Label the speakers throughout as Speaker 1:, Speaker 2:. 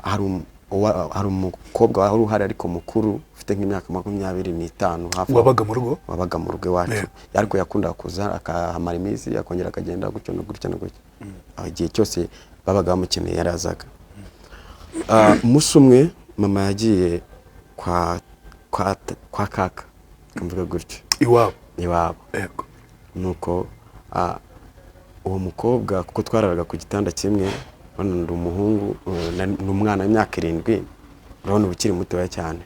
Speaker 1: hari umukobwa wari uhari ariko mukuru ufite nk'imyaka 25 hafi
Speaker 2: wabaga mu rugo
Speaker 1: iwacu ariko yakundaga kuza akahamara iminsi yakongera akagenda gutyo no gutyo igihe cyose babaga bamukeneye yarazaga. Umunsi umwe mama yagiye kwa kaka kamvuga gutyo
Speaker 2: iwabo
Speaker 1: yego nuko uwo mukobwa kuko twararaga ku gitanda kimwe ndi umuhungu n'umwana w'imyaka 7 urabona ubukiri mutoya cyane.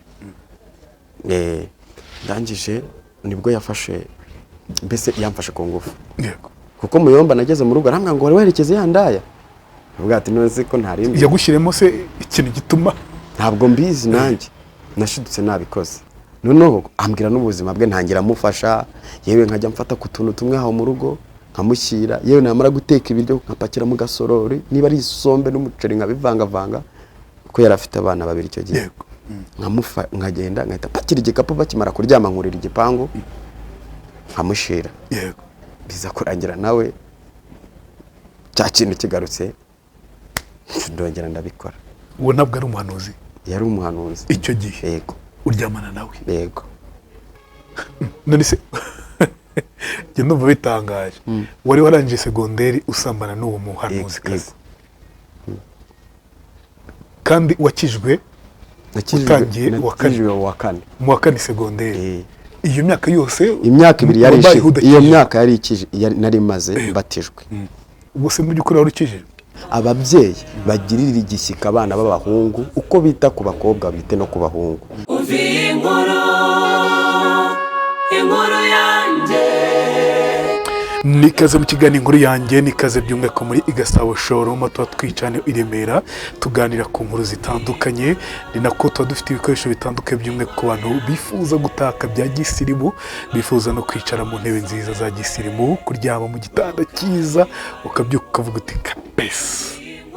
Speaker 1: Ndangije nibwo yafashe mbese yamfashe ku ngufu
Speaker 2: yego
Speaker 1: kuko muyomba nageze mu rugo arambwa ngo wari werekeze yandaya avuga ati none se ko ntarindi
Speaker 2: yagushyiremo se ikintu gituma
Speaker 1: ntabwo mbizi nanjye nashidutse nabikoze noneho ambwira n'ubuzima bwe ntangira mufasha yewe nkajya mfata ku tuntu tumwe aho mu rugo nkamushyira yewe namara guteka ibiryo nkapakira mu gasorori niba ari isombe n'umuceri nkabivangavanga kuko yari afite abana babiri icyo gihe nkagenda nkahita pakira igikapu bakimara kuryama nkurira igipangu nkamushira
Speaker 2: yego
Speaker 1: biza kurangira nawe cya kintu kigarutse ndongera ndabikora.
Speaker 2: uwo ntabwo ari umuhanuzi
Speaker 1: yari umuhanuzi
Speaker 2: icyo gihe
Speaker 1: yego
Speaker 2: uryamana nawe
Speaker 1: yego
Speaker 2: none se njye ndumva bitangaje wari warangije segonderi usambana n'uwo muhanuzi kazi kandi wakijwe utangiye wa kane segonderi iyo myaka yose
Speaker 1: imyaka 2 yari ishize iyo myaka yari ikije nari maze mbatijwe
Speaker 2: ubuse mu by'ukuri wari ukijije.
Speaker 1: Ababyeyi bagirira igishyika abana b'abahungu uko bita ku bakobwa bite no ku bahungu.
Speaker 3: Inkuru yanjye
Speaker 2: nikaze mu kiganiro inkuru yanjye nikaze by'umweko muri Igasabo Showroom tuba twicane i Remera tuganira ku nkuru zitandukanye ni nako tuba dufite ibikoresho bitandukanye by'umweko ku bantu bifuza gutaka bya gisirimu bifuza no kwicara mu ntebe nziza za gisirimu kuryama mu gitanda cyiza ukabyuka ukavuga uti kapesi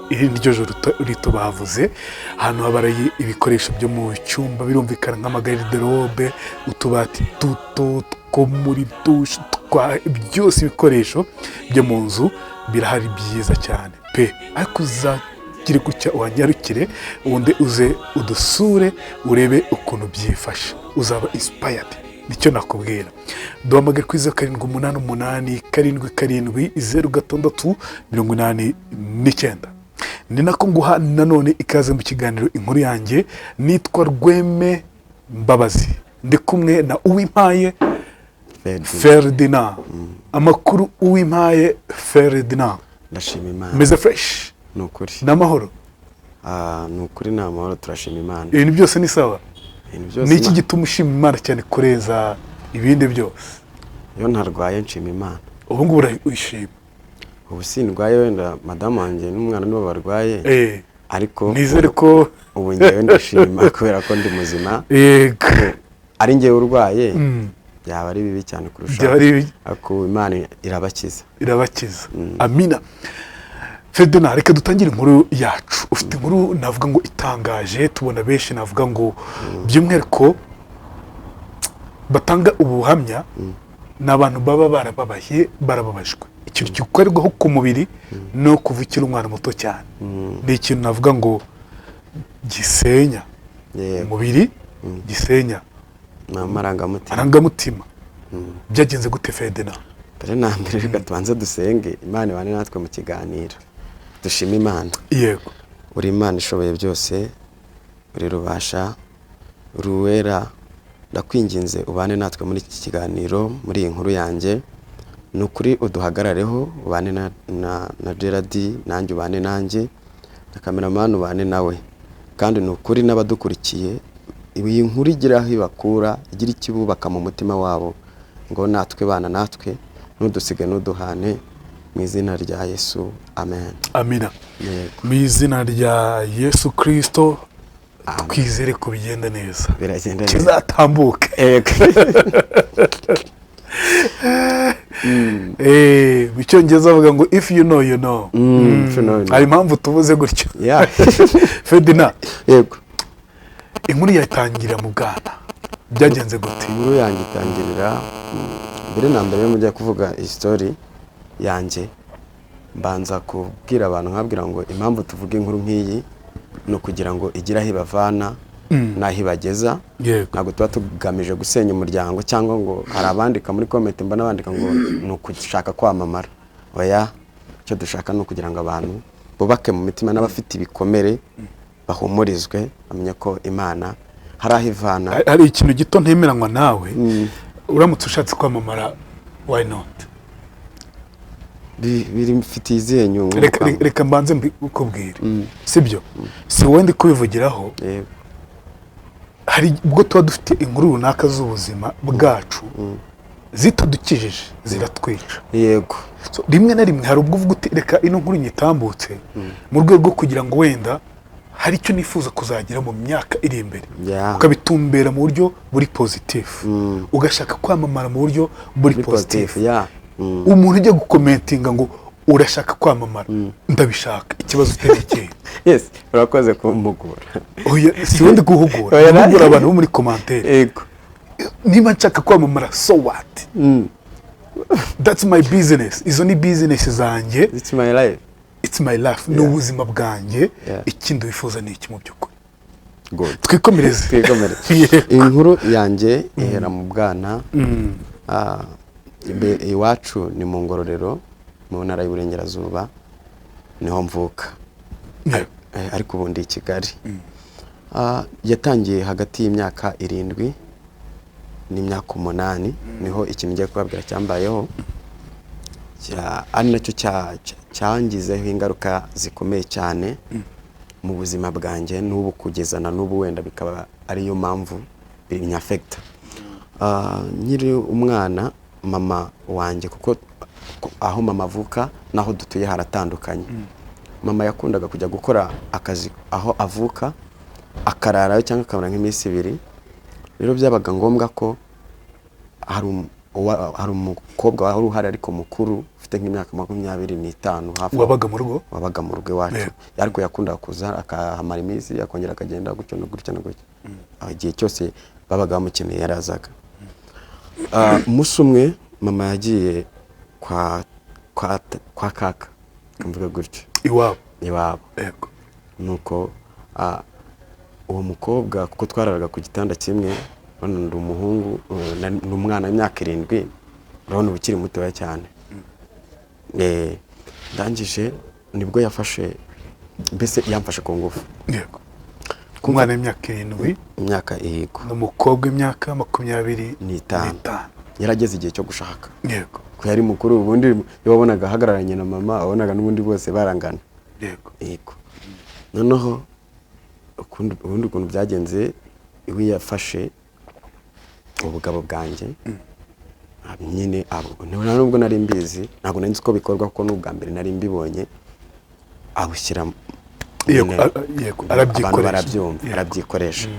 Speaker 2: iri niryo joro rito bavuze hano habaraye ibikoresho byo mu cyumba birumvikana nk'amagariderobe utubati duto two muri dushe byose ibikoresho byo mu nzu birahari byiza cyane pe ariko uzagire gutya wanyarukire ubundi uze udusure urebe ukuntu byifashe uzaba inspired nicyo nakubwira. Duhamagare kuri 0788 770 689 ni nako nguha nanone ikaze mu kiganiro inkuru yanjye nitwa Rweme Mbabazi ndi kumwe na Uwimpaye Ferdinand amakuru Uwimpaye Ferdinand
Speaker 1: ndashima Imana
Speaker 2: meze fresh
Speaker 1: nukuri
Speaker 2: namahoro
Speaker 1: nukuri namahoro turashima Imana
Speaker 2: ibintu byose ni sawa niki gituma ushima Imana cyane kureza ibindi byose
Speaker 1: iyo ntarwaye nshima Imana
Speaker 2: ubu ngubu urishima
Speaker 1: ubu sindwaye wenda madamu wanjye n'umwana nibo barwaye ariko
Speaker 2: nizere ko
Speaker 1: ubu ngewe ndashima kubera ko ndi muzima
Speaker 2: yego
Speaker 1: ari ngewe urwaye byaba ari bibi cyane kurusha ako Imana irabakiza
Speaker 2: amina. Ferdinand reka dutangire inkuru yacu ufite inkuru navuga ngo itangaje tubona benshi navuga ngo by'umwihariko batanga ubuhamya n'abantu baba barababajwe ikintu gikorerwaho ku mubiri no kuvukira umwana muto cyane ni ikintu navuga ngo gisenya umubiri gisenya amarangamutima byagenze gute Ferdinand?
Speaker 1: Dore nambere reka tubanze dusenge Imana ibane natwe mu kiganiro dushima Imana.
Speaker 2: Yego
Speaker 1: uri Imana ishoboye byose uri rubasha ruwera ndakwinginze ubane natwe muri iki kiganiro muri iyi nkuru yanjye nukuri uduhagarareho ubane na Gerard nanjye ubane nanjye na cameraman ubane nawe kandi nukuri n'abadukurikiye iyi nkuru igira aho ibakura igira ikibubaka mu mutima wabo ngo natwe bana natwe nudusige nuduhane mu izina rya Yesu amen.
Speaker 2: Amina. Mu izina rya Yesu Kristo twizere ko bigenda neza
Speaker 1: biragenda neza
Speaker 2: kizatambuke bicyongeza avuga ngo if you know you know ari impamvu tuvuze gutyo Ferdinand
Speaker 1: yego
Speaker 2: inkuru yatangira mu bwana byagenze gute?
Speaker 1: Inkuru yanjye itangirira mbere na mbere mujya kuvuga history yanjye mbanza kubwira abantu nkabwira ngo impamvu tuvuga inkuru nk'iyi ni ukugira ngo igire aho ibavana n'aho ibageza.
Speaker 2: Yego.
Speaker 1: Ntabwo tuba tugamije gusenya umuryango cyangwa ngo hari abandika muri comment mbona bandika ngo ni ukushaka kwamamara. Oya, icyo dushaka ni ukugira ngo abantu bubake mu mitima n'abafite ibikomere bahumurizwe, bamenye ko Imana hari aho ivana.
Speaker 2: Hari ikintu gito ntemeranywa nawe, uramutse ushatse kwamamara, why not?
Speaker 1: Biri mfitiye izihe nyungu?
Speaker 2: Reka mbanze mbikubwire, sibyo? Si wowe ndi kubivugiraho.
Speaker 1: Yego.
Speaker 2: Hari ubwo tuba dufite inkuru runaka z'ubuzima bwacu zitadukijije ziratwica.
Speaker 1: Yego.
Speaker 2: Rimwe na rimwe hari ubwo uvuga uti reka ino nkuru nyitambutse mu rwego rwo kugira ngo wenda hari icyo nifuza kuzagira mu myaka iri imbere, ukabitumbera mu buryo buri positif, ugashaka kwamamara mu buryo buri positif. Umuntu ujya gukomentinga ngo urashaka kwamamara, ndabishaka, ikibazo uterekeye.
Speaker 1: Yes, urakoze kumpugura.
Speaker 2: Oya, si wundi guhugura, guhugura abantu bo muri commentaire.
Speaker 1: Yego.
Speaker 2: Niba nshaka kwamamara, so what? That's my business. Izo ni business zanjye.
Speaker 1: It's my life.
Speaker 2: It's my life. Ni ubuzima bwanjye. Ikindi wifuza ni iki mu by'ukuri?
Speaker 1: Good.
Speaker 2: Twikomereze.
Speaker 1: Inkuru yanjye ihera mu bwana. Iwacu ni mu Ngororero, mu ntara y'Iburengerazuba, niho mvuka. Ariko ubu ndi i Kigali. Yatangiye hagati y'imyaka 7 n'imyaka 8, niho ikintu ngiye kubabwira cyambayeho, ari nacyo cyangizeho ingaruka zikomeye cyane mu buzima bwanjye, n'ubu kugezana n'ubu wenda bikaba ariyo mpamvu binyafecta. Nyiri umwana, mama wanjye, kuko aho mama avuka naho dutuye haratandukanye. Mama yakundaga kujya gukora akazi aho avuka, akararayo cyangwa akabona nk'iminsi 2. Rero byabaga ngombwa ko hari umukobwa wari uhari ariko mukuru, ufite nk'imyaka 25 hafi.
Speaker 2: Wabaga mu rugo?
Speaker 1: Wabaga mu rugo iwacu. Ariko yakundaga kuza akahamara iminsi, akongera akagenda gutyo no gutyo no gutyo. Igihe cyose babaga bamukeneye yarazaga. Umunsi umwe mama yagiye kwa kaka, kamvuga gutyo.
Speaker 2: Iwabo.
Speaker 1: Yego. Nuko uwo mukobwa, kuko twararaga ku gitanda kimwe, ndi umuhungu n'umwana w'imyaka 7, urabona ukiri mutoya cyane. Ndangije nibwo yafashe, mbese yamfashe ku ngufu.
Speaker 2: Yego. Ku mwana w'imyaka 7.
Speaker 1: Imyaka yego.
Speaker 2: N'umukobwa w'imyaka 25.
Speaker 1: Yarageze igihe cyo gushaka.
Speaker 2: Yego.
Speaker 1: Ko yari mukuru, ubundi iyo wabonaga ahagararanye na mama, wabonaga n'ubundi bose barangana.
Speaker 2: Yego.
Speaker 1: Yego. Noneho ubundi ukuntu byagenze, iwe yafashe ubugabo bwanjye, nyine nubwo nari mbizi, ntabwo nari nzi ko bikorwa, kuko n'ubwa mbere nari mbibonye, abushyira.
Speaker 2: Yego,
Speaker 1: arabyikoresha.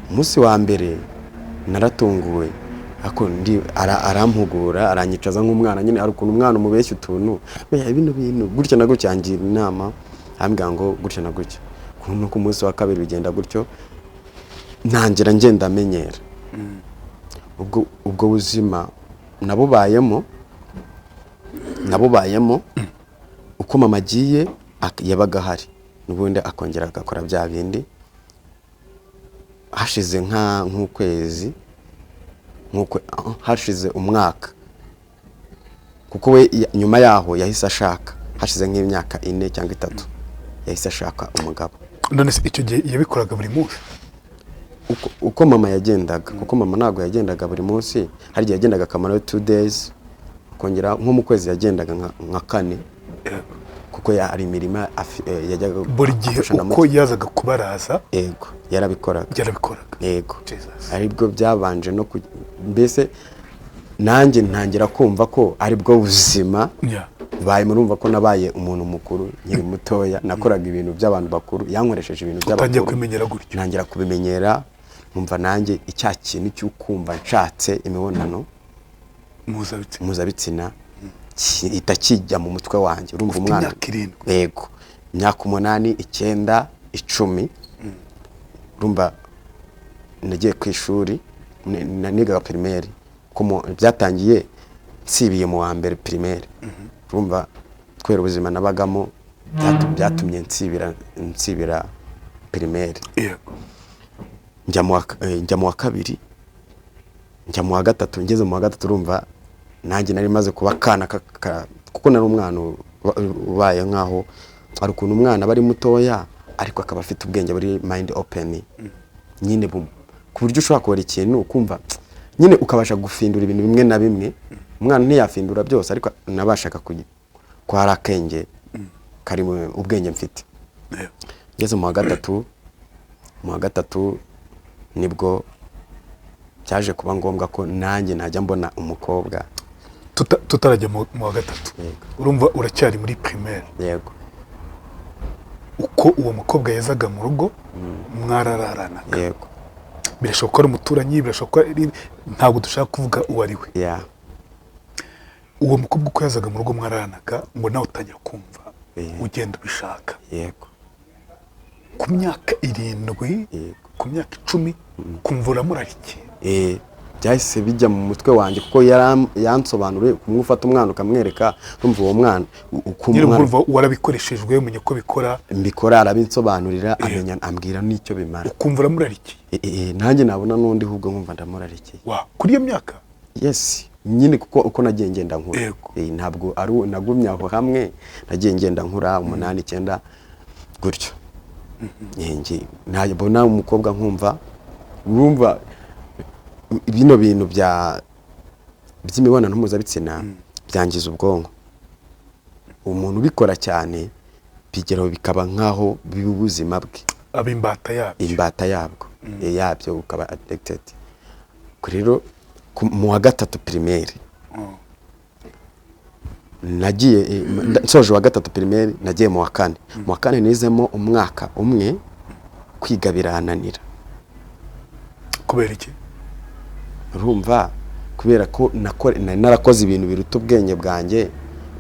Speaker 1: Umunsi wa mbere naratunguwe, arampugura, aranyicaza nk'umwana, nyine ari ukuntu umwana umubeshya utuntu, bino bintu gutya na gutya, angira inama, ambwira ngo gutya na gutya. Nuko umunsi wa kabiri bigenda gutyo, ntangira ngenda amenyera. Ubwo buzima nabubayemo, uko mama agiye yabaga hari, n'ubundi akongera agakora bya bindi. Hashize nk'ukwezi, hashize umwaka, kuko we nyuma yaho yahise ashaka, hashize nk'imyaka 4 cyangwa 3, yahise ashaka umugabo.
Speaker 2: None se icyo gihe yabikoraga buri munsi?
Speaker 1: Uko mama yagendaga, kuko mama ntabwo yagendaga buri munsi, hari igihe yagendaga akamaro 2 days, kongera nko mu kwezi yagendaga nka 4, kuko ari imirima yajyaga
Speaker 2: buri gihe uko yazaga kubaraza.
Speaker 1: Yego, yarabikoraga. Yego. Aribwo byabanje no mbese nanjye ntangira kumva ko aribwo buzima. Baye murumva ko nabaye umuntu mukuru nkiri mutoya, nakoraga ibintu by'abantu bakuru, yankoresheje ibintu by'abakuru.
Speaker 2: Utangiye kubimenyera gutyo.
Speaker 1: Ntangira kubimenyera, numva nanjye icya kintu cy'ukumva nshatse imibonano mpuzabitsina itakijya mu mutwe wanjye. Urumva umwana. Yego. Imyaka 8, 9, 10. Urumva nagiye ku ishuri, nigaga primaire, ko byatangiye nsibiye mu wa mbere primaire. Urumva kwera ubuzima nabagamo byatumye nsibira primaire.
Speaker 2: yego
Speaker 1: njya mu wa kabiri, njya mu wa gatatu. Ngeze mu wa gatatu urumva nanjye nari maze kuba kana kuko nari umwana ubaye nkaho ari ukuntu umwana bari mutoya ariko akaba afite ubwenge buri mind open nyine ku buryo ushobora kubara ikintu ukumva nyine ukabasha gufindura ibintu bimwe na bimwe. Umwana ntiyafindura byose ariko nabashaka kwara akenge kari mu ubwenge mfite. Ngeze mu wa gatatu nibwo cyaje kuba ngombwa ko nanjye najya mbona umukobwa.
Speaker 2: tutarajya mu wa gatatu, urumva uracyari muri primaire.
Speaker 1: Yego.
Speaker 2: Uko uwo mukobwa yazaga mu rugo mwarararanaga.
Speaker 1: Yego.
Speaker 2: Birashoboka ko ari umuturanyi, birashoboka ntabwo dushaka kuvuga uwo ari we.
Speaker 1: Yeah.
Speaker 2: Uwo mukobwa uko yazaga mu rugo mwararanaga ngo nawe utangira kumva ugenda ubishaka.
Speaker 1: Yego.
Speaker 2: Ku myaka 7, ku myaka 10 kumva uramurarikiye.
Speaker 1: Byahise bijya mu mutwe wanjye kuko yansobanuriye kumufata umwana ukamwereka urumva uwo mwana
Speaker 2: ukumva warabikoreshejwe umenye ko
Speaker 1: mbikora arabinsobanurira amenya ambwira n'icyo bimara
Speaker 2: ukumva uramurarikiye.
Speaker 1: Nanjye nabona n'undi hubwo nkumva ndamurarikiye.
Speaker 2: Kuri iyo myaka?
Speaker 1: Yes, nyine kuko uko nagiye ngenda nkura. Ntabwo ari nagumye aho hamwe, nagiye ngenda nkura 8 9 gutyo. Nyengi nabona umukobwa nkumva urumva bino bintu by'imibonano mpuzabitsina byangiza ubwonko. Umuntu ubikora cyane bigeraho bikaba nkaho bibubuzima bwe, imbata yabwo yabyo ukaba addicted. Rero mu wa gatatu primaire nagiye nsoje wa gatatu primaire nagiye mu wa kane. Mu wa kane nizemo umwaka umwe kwiga birananira.
Speaker 2: Kubera iki?
Speaker 1: Urumva kubera ko narakoze ibintu biruta ubwenge bwanjye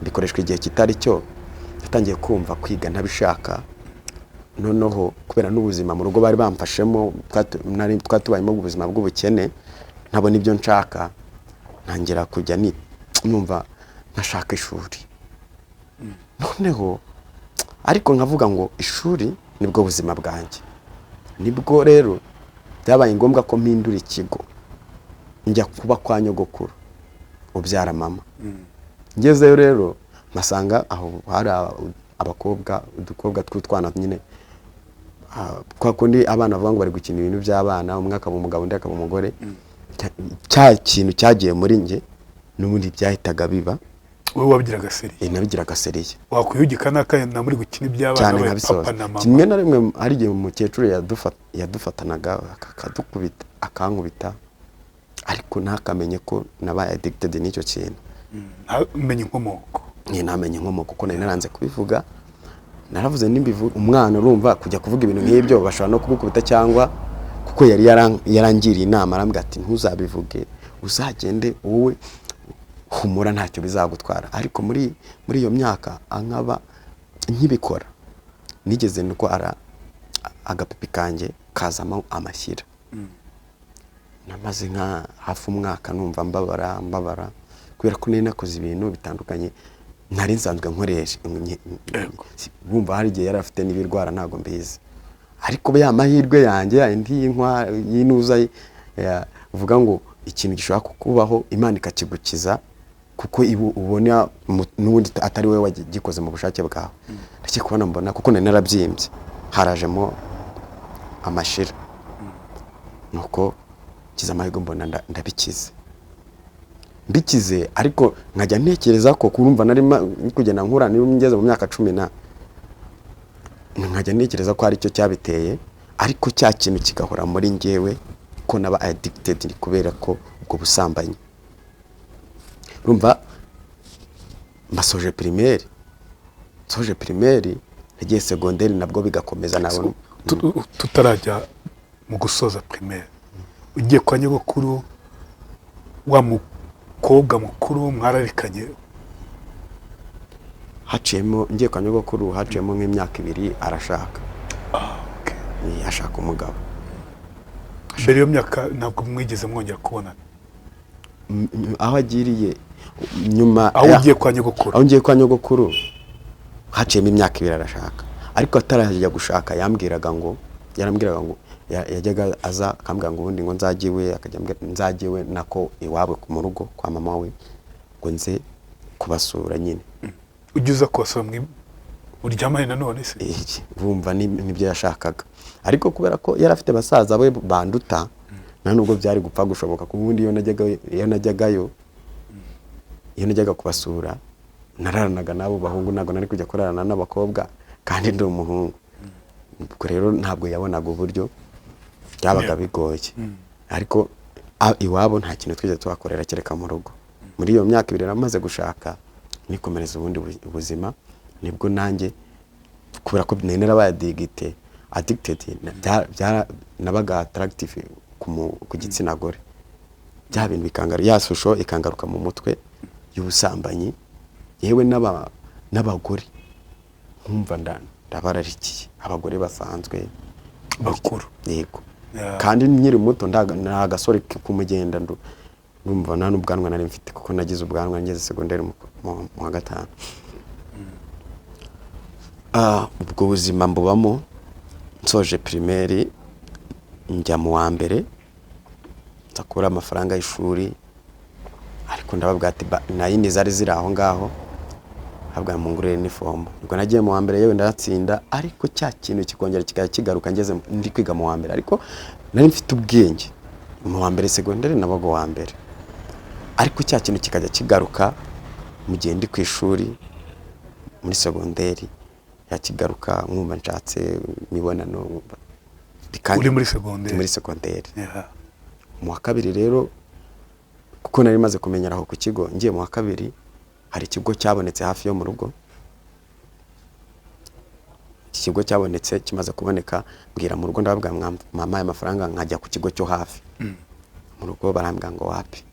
Speaker 1: bikoreshwa igihe kitari cyo, natangiye kumva kwiga ntabishaka. Noneho kubera n'ubuzima mu rugo bari bamfashemo twatubayemo ubuzima bw'ubukene, ntabona ibyo nshaka, ntangira kujya numva ntashaka ishuri. Noneho ariko nkavuga ngo ishuri nibwo buzima bwanjye. Nibwo rero byabaye ngombwa ko mpindura ikigo njya kuba kwa nyogokuru ubyara mama. Ngezeyo rero masanga aho hari udukobwa tw'utwana nyine kwa kundi abana bavuga ngo bari gukina ibintu by'abana, umwe akaba umugabo undi akaba umugore. Cya kintu cyagiye muri nge n'ubundi byahitaga biba.
Speaker 2: Wowe wabigiraga seriye?
Speaker 1: Nabigiraga seriye.
Speaker 2: Wakwiyugika n'akana muri gukina iby'abana papa na mama?
Speaker 1: Kimwe na rimwe hari igihe umukecuru yadufatanaga akadukubita akankubita ariko ntakamenye ko nabaye addicted n'icyo kintu.
Speaker 2: Namenye inkomoko.
Speaker 1: Namenye inkomoko kuko nari naranze kubivuga. Naravuze nimbivuga umwana urumva kujya kuvuga ibintu nk'ibyo bashobora no kugukubita cyangwa kuko yari yarangiriye inama arambwira ati ntuzabivuge, uzagende wowe humura ntacyo bizagutwara. Ariko muri iyo myaka ankaba nkibikora nigeze nuko agapipi kanjye kazamo amashyira. Namaze nka hafi umwaka numva mbabara kubera ko nari nakoze ibintu bitandukanye ntari nsanzwe nkoresha. Bumva hari igihe yari afite n'ibirwara ntago mbizi, ariko ya mahirwe yanjye indi yinuza uvuga ngo ikintu gishobora kukubaho Imana ikakigukiza kuko ubona n'ubundi atari we wagikoze mu bushake bwawe. Ndetse kubona mbona kuko nari narabyimbye harajemo amashira, nuko kiza amahirwe mbona ndabikize. Mbikize ariko nkajya ntekereza ko kurumva nari kugenda nkura ngeze mu myaka 10 nkajya ntekereza ko ari cyo cyabiteye, ariko cya kintu kigahora muri ngewe ko naba addicted kubera ko ubwo busambanyi. Urumva mbasoje primaire, nagiye secondaire nabwo bigakomeza nabona.
Speaker 2: Tutarajya mu gusoza primaire ugiye kwa nyogokuru wa mukobwa mukuru mwararikanye?
Speaker 1: Ngiye kwa nyogokuru haciyemo nk'imyaka 2 arashaka. Ashaka umugabo.
Speaker 2: Mbere iyo myaka ntabwo mwigeze mwongera kubona?
Speaker 1: Aho agiriye nyuma
Speaker 2: aho ugiye kwa nyogokuru?
Speaker 1: Aho ngiye kwa nyogokuru haciyemo imyaka 2 arashaka, ariko atarajya gushaka yarambwiraga ngo yajyaga aza akambwira ngo ubundi ngo nzagiwe, akajya nzagiwe nako iwabo mu rugo kwa mama we ngo nze kubasura nyine.
Speaker 2: Ugize kubasura uryamane nanone se?
Speaker 1: Bumva nibyo yashakaga, ariko kubera ko yari afite basaza we banduta nta nubwo byari gupfa gushoboka. Ku bundi iyo najyaga kubasura nararanaga nabo bahungu, ntago nari kujya kurarana n'abakobwa kandi ndi umuhungu. Ubwo rero ntabwo yabonaga uburyo byabaga bigoye, ariko iwabo nta kintu twigeze tuhakorera kereka mu rugo. Muri iyo myaka 2 namaze gushaka nikomereza ubundi ubuzima, nibwo nanjye kubera ko nari narabaye addicted nabaga attractive ku gitsina gore, bya bintu bikangara ya shusho ikangaruka mu mutwe y'ubusambanyi, yewe n'abagore nkumva ndabararikiye abagore basanzwe
Speaker 2: bakuru.
Speaker 1: Yego, kandi nyiri muto ndagasore kumugenda ndumva nta n'ubwanwa nari mfite kuko nagize ubwanwa ngeze secondaire mu wa 5. Ubwo buzima mbubamo nsoje primaire njya mu wa mbere nzakura amafaranga y'ishuri, ariko ndababwira ati nayindi zari ziri aho ngaho habwa mu ngurire uniform. Ubwo nagiye mu wa mbere yewe ndatsinda, ariko cya kintu kikongera kigaruka ngeze ndi kwiga mu wa mbere, ariko nari mfite ubwenge mu wa mbere secondaire nabaga wa mbere, ariko cya kintu kikajya kigaruka mu gihe ndi ku ishuri muri secondaire yakigaruka nkumva nshatse mibonano
Speaker 2: uri muri secondaire.
Speaker 1: Mu wa 2 rero kuko nari maze kumenyera aho ku kigo, ngiye mu wa 2 hari ikigo cyabonetse hafi yo mu rugo. Ikigo cyabonetse kimaze kuboneka, mbwira mu rugo ndababwira mama y'amafaranga nkajya ku kigo cyo hafi. Mu rugo barambwira ngo wapi.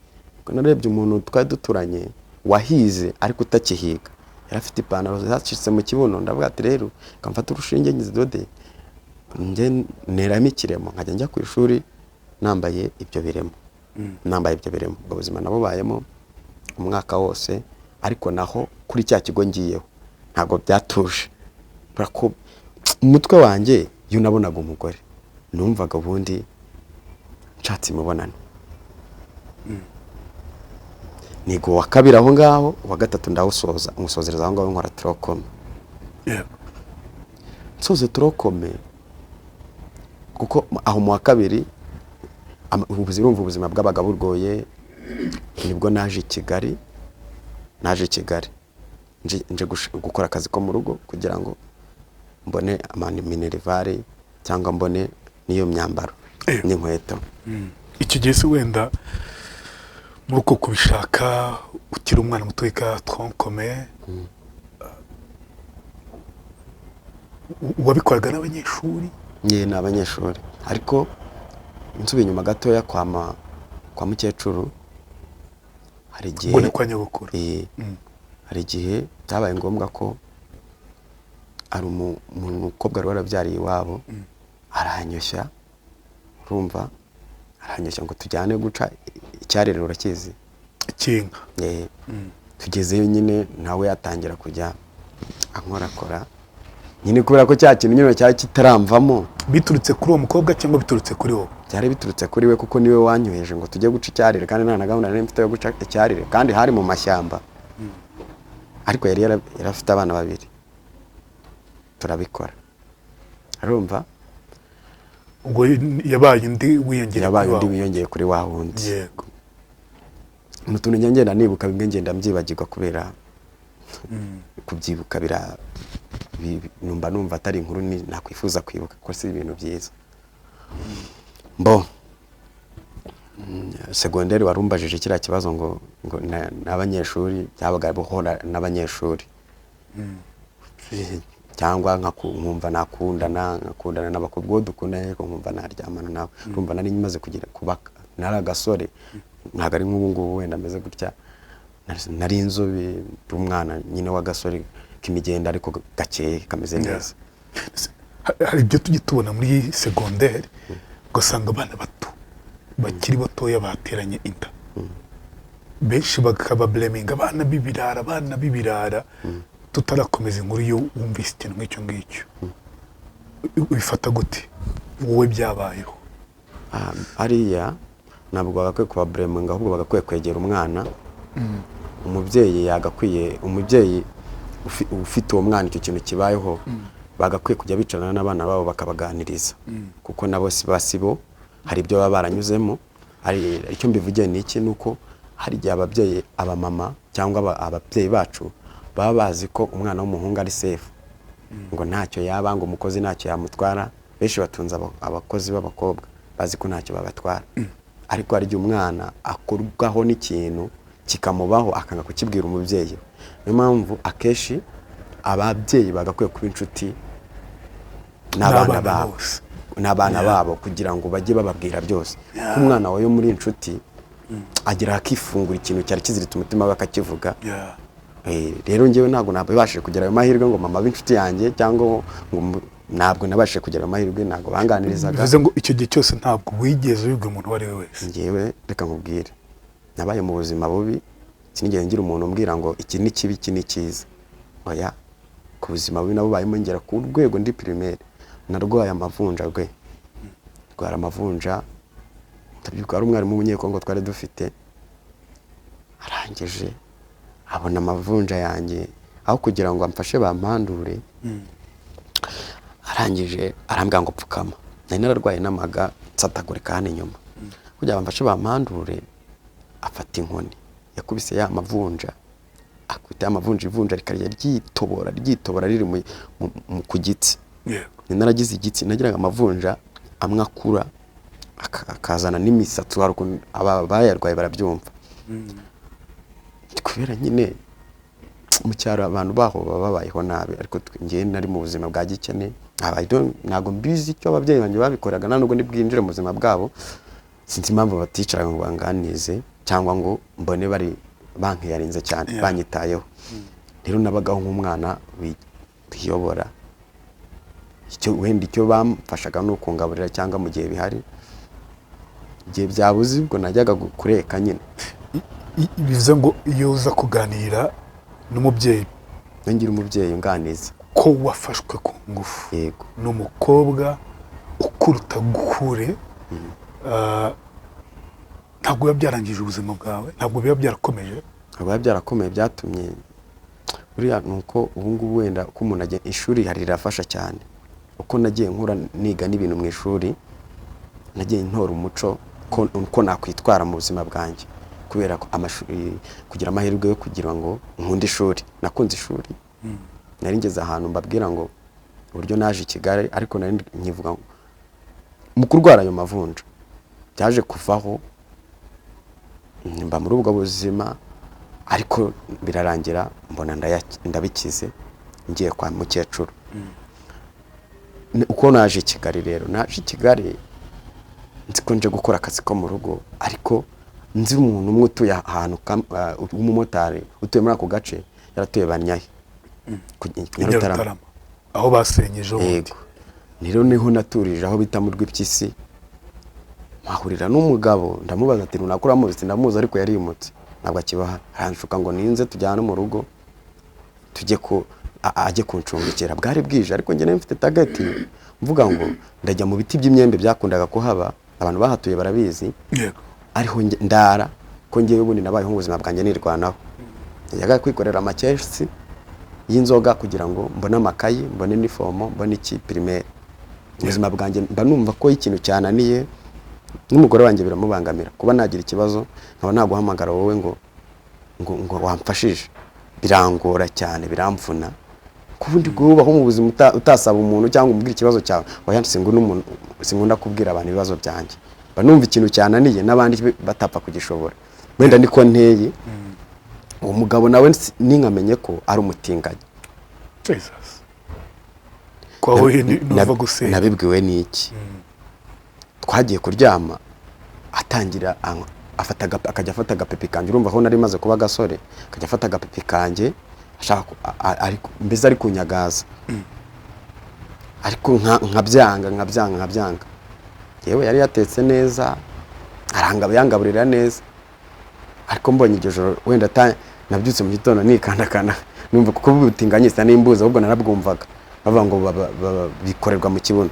Speaker 1: Ubwo narebye umuntu twari duturanye wahize ariko utakihiga, yari afite ipantaro zacitse mu kibuno, ndavuga ati rero kamfata urushinge ngizidode nje neramo ikiremo nkajya njya ku ishuri nambaye ibyo biremo. Ubwo buzima nabo bayemo umwaka wose, ariko naho kuri cya kigo ngiyeho ntago byatuje, ko umutwe wanjye iyo nabonaga umugore numvaga ubundi nshatse imibonano. Nigo wa 2 aho ngaho, wa 3 ndawusoza umusozereza aho ngaho nkora trokome. Nsoze trokome kuko aho mu wa 2 ubuzima bw'abaga burgoye, nibwo naje Kigali nje gukora akazi ko mu rugo kugira ngo mbone minerivare cyangwa mbone niyo myambaro n'inkweto.
Speaker 2: Icyo gihe se wenda muri uko kubishaka ukiri umwana muto wika tronkome wabikoraga n'abanyeshuri?
Speaker 1: N'abanyeshuri, ariko nsubiye inyuma gatoya kwa mukecuru hari igihe
Speaker 2: ubone kwa nyabukuru.
Speaker 1: Hari igihe byabaye ngombwa ko ari umukobwa wari warabyariye iwabo aranyoshya, urumva aranyeshya ngo tujyane guca icyarire, urakizi
Speaker 2: ikinga.
Speaker 1: Tugezeyo nyine nawe yatangira kujya ankorakora nyine, kubera ko cya kintu nyine cyari kitaramvamo.
Speaker 2: Biturutse kuri uwo mukobwa cyangwa biturutse kuri wowe?
Speaker 1: Byari biturutse kuri we, kuko niwe wanyoheje ngo tujye guca icyarire, kandi nta na gahunda nari mfite yo guca icyarire, kandi hari mu mashyamba. Ariko yari afite abana 2 turabikora, arumva.
Speaker 2: Ubwo yabaye indi wiyongeye
Speaker 1: kuri wa wundi.
Speaker 2: Yego.
Speaker 1: Mutuntu ngenda nibuka bimwe ngenda mbyibagirwa kubera kubyibuka numva atari inkuru nakwifuza kwibuka ko si ibintu byiza. Secondaire warumbajije kiriya kibazo ngo n'abanyeshuri byabaga buhora n'abanyeshuri, cyangwa nkumva nakundana n'abakobwa dukunda, ariko nkumva naryamana nawe. Urumva nari maze kugira kubaka, nari agasore, ntago ari nk'ubu ngubu wenda meze gutya. Nari inzobe, umwana nyine w'agasore kimigenda ariko gakeye kameze neza.
Speaker 2: Hari ibyo tujye tubona muri secondaire ugasanga abana bato bakiri batoya bateranye inda, benshi bakaba blaminga abana b'ibirara tutarakomeza inkuru yo wumvise ikintu nk'icyo ngicyo ubifata gute wowe byabayeho?
Speaker 1: ariya ntabwo bagakwiye kuba bureminga, ahubwo bagakwiye kwegera umwana. Umubyeyi yagakwiye, umubyeyi ufite uwo mwana icyo kintu kibayeho, bagakwiye kujya bicarana n'abana babo bakabaganiriza, kuko nabo sibo hari ibyo baba baranyuzemo. Hari icyo mbivugiye ni iki, nuko hari igihe ababyeyi, abamama cyangwa ababyeyi bacu baba bazi ko umwana w'umuhungu ari safe, ngo ntacyo yaba, ngo umukozi ntacyo yamutwara. Benshi batunze abakozi b'abakobwa bazi ko ntacyo babatwara, ariko hari igihe umwana akorwaho n'ikintu kikamubaho akanga kukibwira umubyeyi. Niyo mpamvu akenshi ababyeyi bagakwiye kuba inshuti n'abana babo kugira ngo bajye bababwira byose. Umwana wawe muri inshuti agira akifungura ikintu cyari kiziritse umutima we akakivuga. Rero njyewe ntabwo nabashije kugera ayo mahirwe ngo mama b'inshuti yanjye, cyangwa ngo ntabwo nabashije kugera ayo mahirwe, ntabwo banganirizaga.
Speaker 2: Bivuze ngo icyo gihe cyose ntabwo wigeze ubibwira umuntu uwo ari we wese?
Speaker 1: Njyewe reka nkubwire, nabaye mu buzima bubi, sinigeze ngira umuntu umbwira ngo iki ni kibi, iki ni cyiza. Oya, ku buzima bubi nabubayemo ngera ku rwego ndi primaire, narwaye amavunja rwe. Rwara amavunja, ndabyuka ari umwarimu w'umunyekongo twari dufite, arangije abona amavunja yanjye, aho kugira ngo amfashe bampandure, arangije arambwira ngo pfukama. Nari nararwaye n'amaga nsatagurika hano inyuma, kugira bamfashe bampandure, afata inkoni yakubise ya mavunja, akubita amavunja, ivunja rikarya ryitobora riri ku gitsi. Ni naragize igitsi, nagiraga amavunja amwe akura akazana n'imisatsi, abayarwaye barabyumva. Kubera nyine mu cyaro abantu baho babayeho nabi, ariko njye nari mu buzima bwa gikene. Ntabwo mbizi icyo ababyeyi banjye babikoraga, nubwo ndibwinjire mu buzima bwabo. Sinzi impamvu baticaraga ngo banganize, cyangwa ngo mbone bari bankiyarinze cyane, banyitayeho. Rero nabagaho nk'umwana wiyobora. Wenda icyo bamfashaga no kungaburira, cyangwa mu gihe bihari, igihe byabuze ubwo najyaga kureka nyine.
Speaker 2: Bivuze ngo iyo uza kuganira n'umubyeyi,
Speaker 1: ngira umubyeyi unganiza
Speaker 2: ko wafashwe ku ngufu,
Speaker 1: yego,
Speaker 2: n'umukobwa ukuruta gukure, ntabwo biba byarangije ubuzima bwawe? Ntabwo biba byarakomeje?
Speaker 1: Ntabwo biba byarakomeye, byatumye buriya nuko ubu ngubu wenda ko umuntu ajya ishuri hari rirafasha cyane. Uko nagiye nkura niga n'ibintu mu ishuri, nagiye ntora umuco ko nakwitwara mu buzima bwanjye, kubera ko amashuri, kugira amahirwe yo kugira ngo nkunde ishuri. Nakunze ishuri, nari ngeze ahantu mbabwira ngo uburyo naje i Kigali, ariko nari nkivuga ngo mu kurwara ayo mavunja byaje kuvaho, mba muri ubwo buzima, ariko birarangira mbona ndabikize, ngiye kwa mukecuru. Uko naje i Kigali rero, naje i Kigali nzi ko nje gukora akazi ko mu rugo, ariko nzi umuntu umwe utuye ahantu w'umumotari utuye muri ako gace, yaratuye Banyahe
Speaker 2: Nyarutarama, aho basenyeje ubundi.
Speaker 1: Yego, rero niho naturije, aho bita mu Rwipyisi. Mahurira n'umugabo, ndamubaza ati runakura muzi, ndamuzi ariko yarimutse, ntabwo akibaha. Aranshuka ngo ninze tujyane mu rugo, tujye ajye kuncumbikira. Bwari bwije, ariko njye mfite target, mvuga ngo ndajya mu biti by'imyembe byakundaga kuhaba, abantu bahatuye barabizi.
Speaker 2: Yego,
Speaker 1: ariho ndara, ko ngiye ubundi nabayeho mu buzima bwanjye nirwanaho. Yaga kwikorera amakesi y'inzoga kugira ngo mbone amakayi, mbone nifomo, mbone iki primaire. Ubuzima bwanjye mba numva ko ikintu cyananiye, n'umugore wanjye biramubangamira kuba nagira ikibazo nkaba naguhamagara wowe ngo wamfashije. Birangora cyane, biramvuna. Kubundi kubaho mu buzima utasaba umuntu cyangwa umubwira ikibazo cyawe, wayanditse ngo n'umuntu sinkunda kubwira abantu ibibazo byanjye. Banumva ikintu cyananiye n'abandi batapfa kugishobora. Wenda niko nteye. Uwo mugabo nawe ninkamenye ko ari umutinganyi.
Speaker 2: Jesus. Kwa hoye nuva gusenya.
Speaker 1: Nabibwiwe n'iki? Twagiye kuryama, atangira akajya afata agapipi kanjye. Urumva aho nari maze kuba gasore, akajya afata agapipi kanjye, ashaka mbese ari kunyagaza. Ariko nkabyanga. Yewe yari yatetse neza, yangaburira neza, ariko mbonye iryo joro wenda nabyutse mu gitondo nikandakana numva kuko butinganyisa n'imbuza ahubwo narabwumvaga bavuga ngo bikorerwa mu kibuno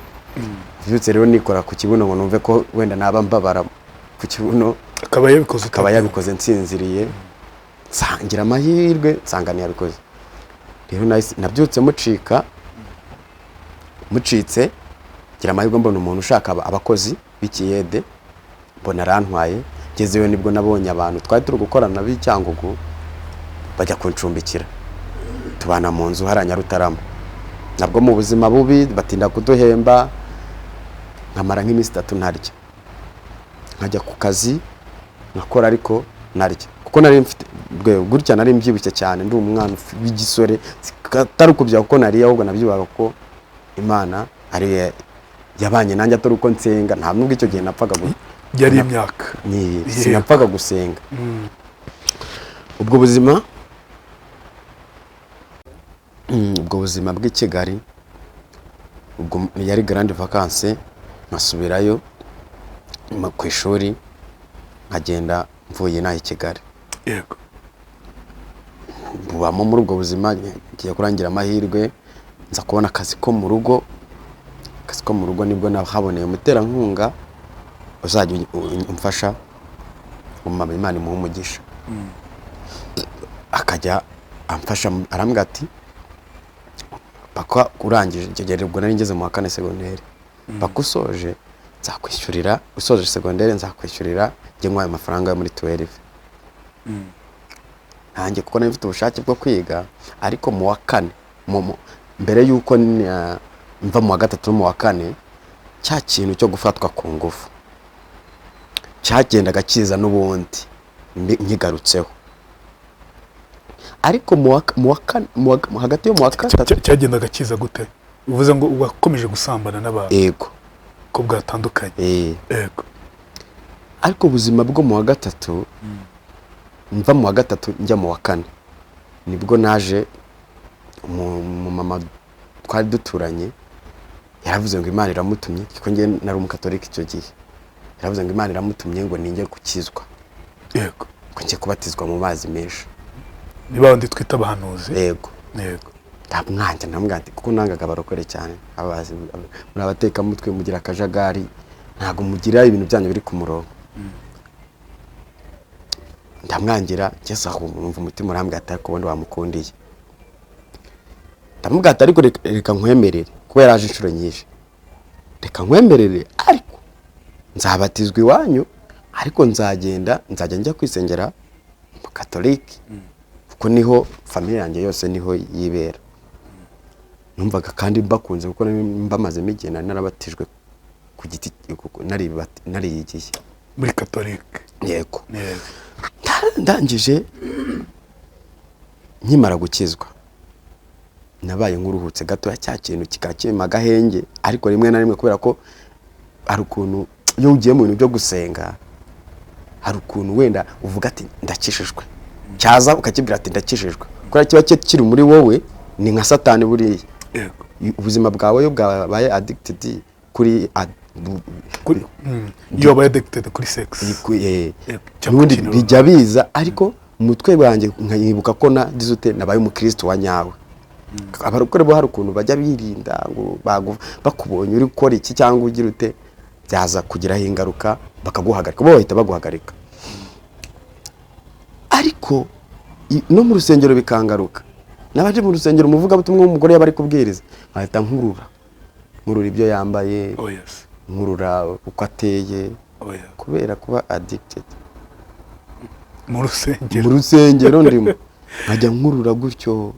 Speaker 1: byutse rero nikora ku kibuno ngo numve ko wenda naba mbabara ku kibuno akaba yabikoze nsinziriye sangira amahirwe nsanga yabikoze rero nabyutse mucitse gira amahirwe mbona umuntu ushaka abakozi b'ikiyede mbona arantwaye gezeyo nibwo nabonye abantu twari turi gukorana b'Icyangugu bajya kuncumbikira tubana mu nzu haranya Rutarama nabwo mu buzima bubi batinda kuduhemba nkamara nk'iminsi 3 ntarya nkajya ku kazi nakora ariko narya kuko nari mfite gutya nari mbyibushye cyane ndi umwana w'igisore taruko kuko nari ahubwo nabyibaga ko Imana ari yabanye nanjye atari uko nsenga nta nubwo icyo gihe napfaga
Speaker 2: yari imyaka
Speaker 1: sinapfaga gusenga ubwo buzima bw'i Kigali ubwo yari grande vacances nkasubirayo ku ishuri nkagenda mvuye naho i Kigali
Speaker 2: yego
Speaker 1: bubamo muri ubwo buzima ngiye kurangira amahirwe nza kubona akazi ko mu rugo nibwo nahaboneye umuterankunga uzajya umfasha Imana imuha umugisha akajya amfasha arambwira ati paka urangije icyo gihe ubwo nari ngeze mu wa 4 secondaire bakusoje nzakwishyurira usoje secondaire nzakwishyurira njye nkwaye amafaranga yo muri 12 nanjye kuko nari mfite ubushake bwo kwiga ariko mu wa 4 mbere yuko mva mu wa 3 mu wa 4 cya kintu cyo gufatwa ku ngufu cyagendaga kiza n'ubundi nkigarutseho ariko hagati yo mu wa 3
Speaker 2: cyagendaga kiza gute uvuze ngo wakomeje gusambana n'abantu
Speaker 1: yego
Speaker 2: ko bwatandukanye yego
Speaker 1: ariko ubuzima bwo mu wa 3 mva mu wa 3 njya mu wa 4 nibwo naje mu mama twari duturanye yaravuze ngo Imana iramutumye kuko ngiye nari umukatolika icyo gihe yaravuze ngo Imana iramutumye ngo ninjye gukizwa
Speaker 2: yego
Speaker 1: ko ngiye kubatizwa mu mazi menshi
Speaker 2: niba ndi twita abahanuzi
Speaker 1: yego ndamwanje kuko nangaga barokore cyane abazi muri abateka mutwe mugira akajagari ntago mugira ibintu byanyu biri ku murongo ndamwangira cyesa aho umva umutima urambwa atari kubona wamukundiye ndamubwira ariko reka nkwemerere kuko yaraje inshuro nyinshi reka nkwemerere ariko nzabatizwa iwanyu ariko nzajya njya kwisengera mu katolike kuko niho famille yanjye yose niho yibera numvaga kandi mbakunze kuko mbamazemo igihe narabatijwe ku giti nariyigiye
Speaker 2: muri katolike
Speaker 1: yego ndangije nkimara gukizwa nabaye nk'uruhutse gato cya kintu kikakima agahenge ariko rimwe na rimwe kubera ko hari ukuntu iyo ugiye mu bintu byo gusenga hari ukuntu wenda uvuga ati ndakishijwe cyaza ukakibwira ati ndakishijwe kubera kiba kiri muri wowe ni nka satani buriya ubuzima bwawe iyo bwabaye addicted kuri
Speaker 2: iyo wabaye addicted kuri sex
Speaker 1: n'ubundi bijya biza ariko umutwe wanjye nkayibuka ko dizute nabaye umukristo wa nyawe abarokore bo hari ukuntu bajya birinda ngo bakubonye uri gukora iki cyangwa ugira ute byaza kugiraho ingaruka bakaguhagarika bo bahita baguhagarika ariko no mu rusengero bikangaruka nabaje mu rusengero umuvuga butumwe w'umugore yabari kubwiriza ahita nkurura ibyo yambaye nkurura uko ateye kubera kuba addicted
Speaker 2: mu
Speaker 1: rusengero ndimo nkajya nkurura gutyo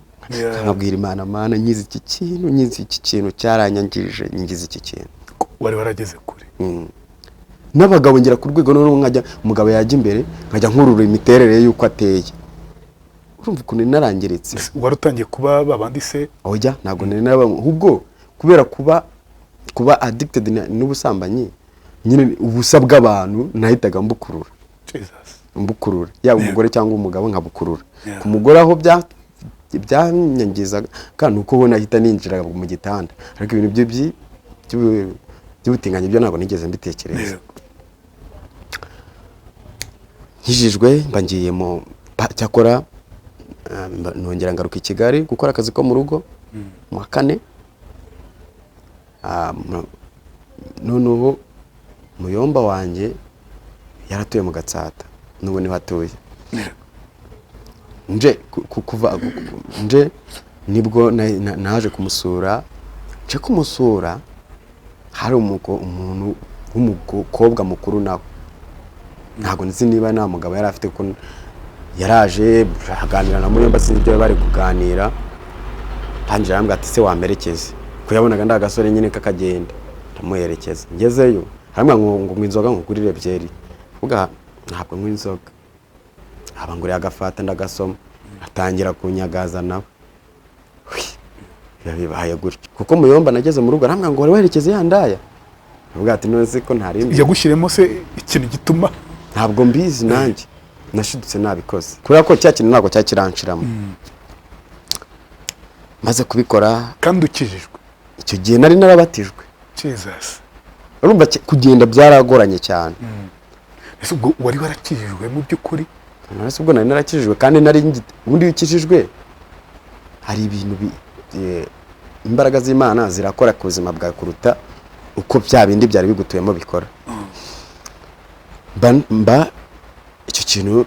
Speaker 1: nkabwira Imana nyize iki kintu cyaranyangirije nyize iki kintu
Speaker 2: wari warageze kure
Speaker 1: n'abagabo ngira ku rwego none nkajya umugabo yajya imbere nkajya nkurura imiterere y'uko ateye urumva ukuntu narangiritse
Speaker 2: wari utangiye kuba babandi se
Speaker 1: oya ntago nari ahubwo kubera kuba addicted n'ubusambanyi nyine ubusa bw'abantu nahitaga mbukurura yaba umugore cyangwa umugabo nkabukurura ku mugore aho byanyangizaga kandi uko ubona ahita ninjira mu gitanda ariko ibintu by'ubutinganye byo ntabwo nigeze mbitekereza nkijijwe mba ngiye mu cyakora nongera ngaruka i Kigali gukora akazi ko mu rugo mu wa kane. None ubu muyomba wanjye yaratuye mu Gatsata n'ubu niho atuye. nje nibwo naje kumusura. nje kumusura hari umuntu w'umukobwa mukuru nawe, ntabwo nzi niba nta mugabo yari afite, ko yaraje aganira na Muyomba, sinzi ibyo bari kuganira. Tangira arambwira ati se wamperekeze, ko yabonaga ndagasore nyine kakagenda. Ndamuherekeza, ngezeyo harambwira ngo inzoga ngurire byeri. Vuga ntabwo nk'u inzoga, abanguriye agafata ndagasoma, atangira kunyagaza nawe. Bibaye gutyo kuko Muyomba nageze mu rugo arambwira ngo werekeze yandaya. Vuga ati none se ko ntari
Speaker 2: yagushyiremo se ikintu gituma?
Speaker 1: Ntabwo mbizi nanjye, nashidutse nabikoze kubera ko cya kintu ntabwo cyakiranshiramo. Maze kubikora
Speaker 2: kandi ukijijwe
Speaker 1: icyo gihe nari narabatijwe.
Speaker 2: Jesus,
Speaker 1: urumva kugenda byaragoranye cyane.
Speaker 2: ese ubwo wari warakijijwe mu by'ukuri?
Speaker 1: Nase ubwo nari narakijijwe kandi nari ubundi ukijijwe hari ibintu imbaraga z'Imana zirakora ku buzima bwa kuruta uko bya bindi byari bigutuyemo bikora. Mba icyo kintu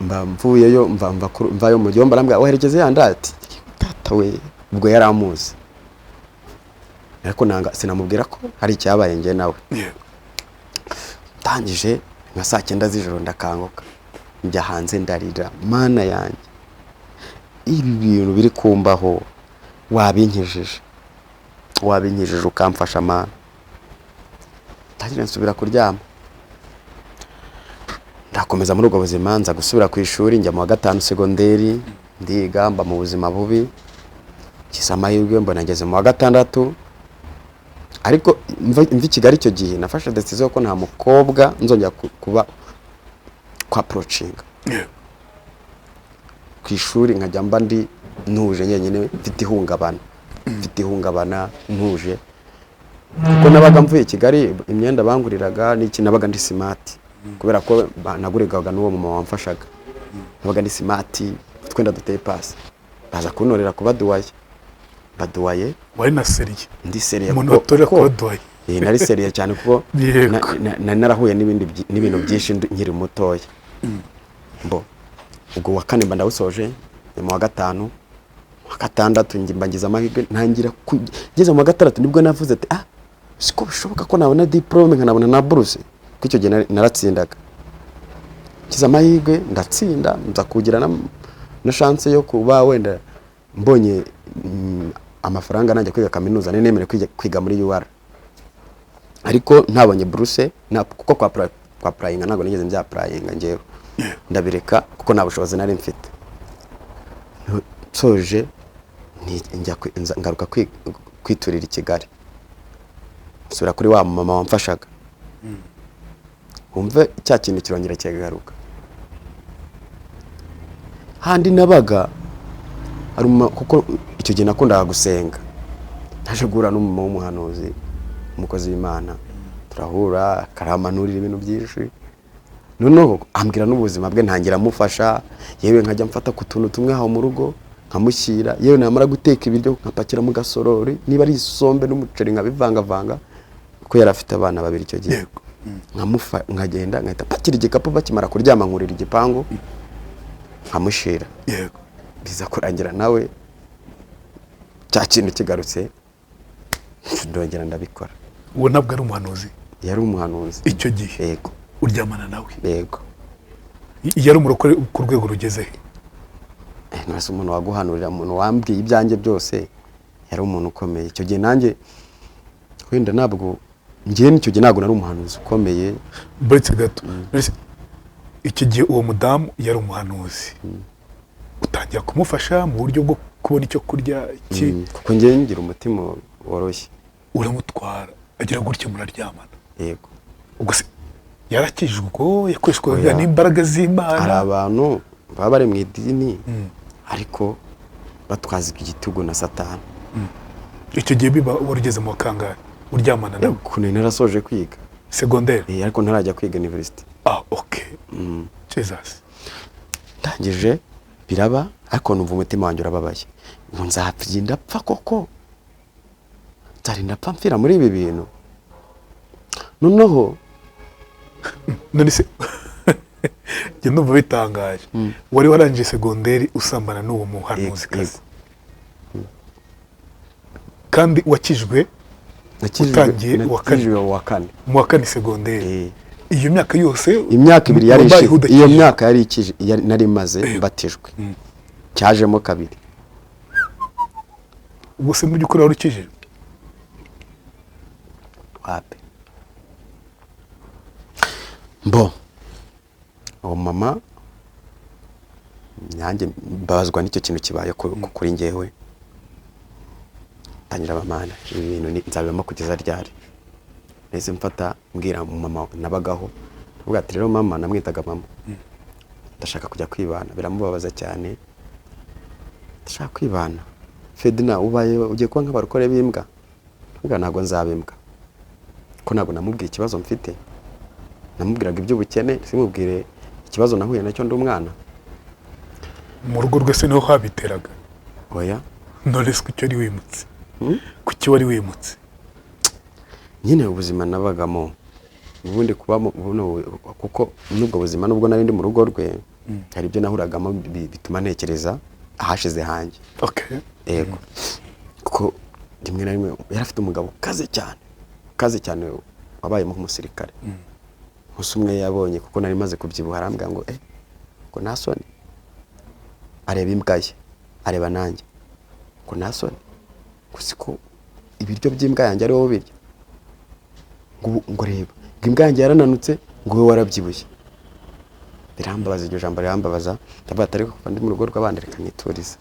Speaker 1: mvuyeyo mvayo mu Muyomba arambwira werekeze yandaya. Ati tata we, ubwo yaramuzi ariko nanga sinamubwira ko hari icyabaye nge nawe. Tangije nka saa 9 z'ijoro ndakanguka, njya hanze ndarira, mana yanjye ibi bintu biri kumbaho, wabinkijije ukamfasha mana. Tangire nsubira kuryama, ndakomeza muri ubwo buzima, nza gusubira ku ishuri, njya mu wa 5 segonderi, ndiga mba mu buzima bubi. Kiza amahirwe mbona ngeze mu wa 6, ariko mvi Kigali icyo gihe nafashe decision ko nta mukobwa nzongera kuba kwa approaching ku ishuri, nkajya mba ndi ntuje nyenyine, mfite ihungabana ntuje, kuko nabaga mvuye Kigali imyenda banguriraga n'iki nabaga ndi smart, kubera ko nagurigaga n'uwo mama wamfashaga, nabaga ndi smart, twenda duteye pass, baza kunorera kuba baduwaye.
Speaker 2: Wari na seriye?
Speaker 1: Ndi seriye,
Speaker 2: umuntu watorera kuba duwaye.
Speaker 1: Nari seriye cyane kuko narahuye n'ibintu byinshi nkiri mutoya. Mbo ubwo wa 4 mba ndawusoje, mu wa 5, mu wa 6 mbangiza amahirwe, ntangira kugeza mu wa 6 nibwo navuze ati siko bishoboka ko nabona diplome nkanabona na bourse, kuko icyo gihe naratsindaga. Kiza amahirwe ndatsinda, nza kugira na chance yo kuba wenda mbonye amafaranga nanjye kwiga kaminuza, nemere kwiga muri UR, ariko ntabonye bourse kuko kwa prayinga ntabwo nigeze njya prayinga ngewe, ndabireka kuko nta bushobozi nari mfite. Soje njya ngaruka kwiturira i Kigali, nsubira kuri wa mama wamfashaga. Umve cya kintu kirongera cyagaruka. Handi nabaga kuko icyo gihe nakundaga gusenga, naje guhura n'umumama w'umuhanuzi, umukozi w'Imana, turahura akaramanurira ibintu byinshi, noneho ambwira n'ubuzima bwe, ntangira amufasha, yewe nkajya mfata ku tuntu tumwe aho mu rugo nkamushyira, yewe namara guteka ibiryo nkapakira mu gasorori, niba ari isombe n'umuceri nkabivangavanga, ko yari afite abana 2 icyo gihe. Nkagenda nkahita pakira igikapu, bakimara kuryama nkurira igipangu nkamushira. Biza kurangira nawe cya kintu kigarutse, ndongera ndabikora.
Speaker 2: Uwo nabwo ari umuhanuzi?
Speaker 1: Yari umuhanuzi
Speaker 2: icyo gihe.
Speaker 1: Yego.
Speaker 2: Uryamana nawe?
Speaker 1: Yego.
Speaker 2: Yari umurokore ku rwego rugeze he?
Speaker 1: Nase umuntu waguhanurira, umuntu wambwiye ibyanjye byose, yari umuntu ukomeye. Icyo gihe nanjye wenda ntabwo ngiye n'icyo gihe ntabwo nari umuhanuzi ukomeye.
Speaker 2: Buretse gato, icyo gihe uwo mudamu yari umuhanuzi, utangira kumufasha mu buryo bwo kubona icyo kurya
Speaker 1: kuko ngiye ngira umutima woroshye.
Speaker 2: Uramutwara agira gutya muraryamana?
Speaker 1: Yego.
Speaker 2: Ubwo se yarakijijwe ubwo yakoreshwaga n'imbaraga z'Imana?
Speaker 1: Hari abantu baba bari mu idini ariko batwaza igitugu na Satani.
Speaker 2: Icyo gihe biba warugeze mu kangahe uryamana nawe?
Speaker 1: Kune narasoje kwiga
Speaker 2: secondaire.
Speaker 1: Ariko ntarajya kwiga university.
Speaker 2: Okay. Jesus.
Speaker 1: Tangije biraba ariko numva umutima wanjye urababaye ngo nzapfinda pfa koko nzarinda pfa mfira muri ibi bintu noneho
Speaker 2: none se njye ndumva bitangaje wari warangije segonderi usambana n'uwo muhanuzikazi kandi wakijwe utangiye
Speaker 1: wa kane
Speaker 2: mu wa kane segonderi iyo myaka yose
Speaker 1: imyaka 2 yari ishize iyo myaka yari ikije nari maze mbatijwe cyajemo kabiri
Speaker 2: ubwo se mu by'ukuri wari ukijije
Speaker 1: wapi mbo uwo mama nyange mbabazwa n'icyo kintu kibaye kuri njyewe tangira bamana ibintu nzabemo kugeza ryari nese mfata mbwira mama nabagaho ubwo ati rero mama namwitaga mama ndashaka kujya kwibana biramubabaza cyane ndashaka kwibana Fedina ubaye ugiye kuba nk'abarukore b'imbwa ntabwo nzabimbwa ko ntabwo namubwiye ikibazo mfite namubwiraga iby'ubukene simubwire ikibazo nahuye nacyo ndi umwana
Speaker 2: mu rugo rwese niho habiteraga
Speaker 1: oya
Speaker 2: none se kuki wari wimutse kuki wari wimutse
Speaker 1: nyine ubuzima nabagamo ubundi kubamo kuko nubwo buzima nubwo nari ndi mu rugo rwe hari ibyo nahuragamo bituma ntekereza ahashize hanjye yego kuko rimwe na rimwe yari afite umugabo kaze cyane wabayemo nk'umusirikare gusa umwe yabonye kuko nari maze kubyibuha arambwira ngo ngo nasoni areba imbwa ye areba nanjye ngo nasoni gusa ko ibiryo by'imbwa yanjye ari wowe birya ngo reba ngo imbwa yanjye yarananutse ngo wowe warabyibushye birambabaza iryo jambo rirambabaza ndavuga ati ariko ndi mu rugo rw'abandi reka niturize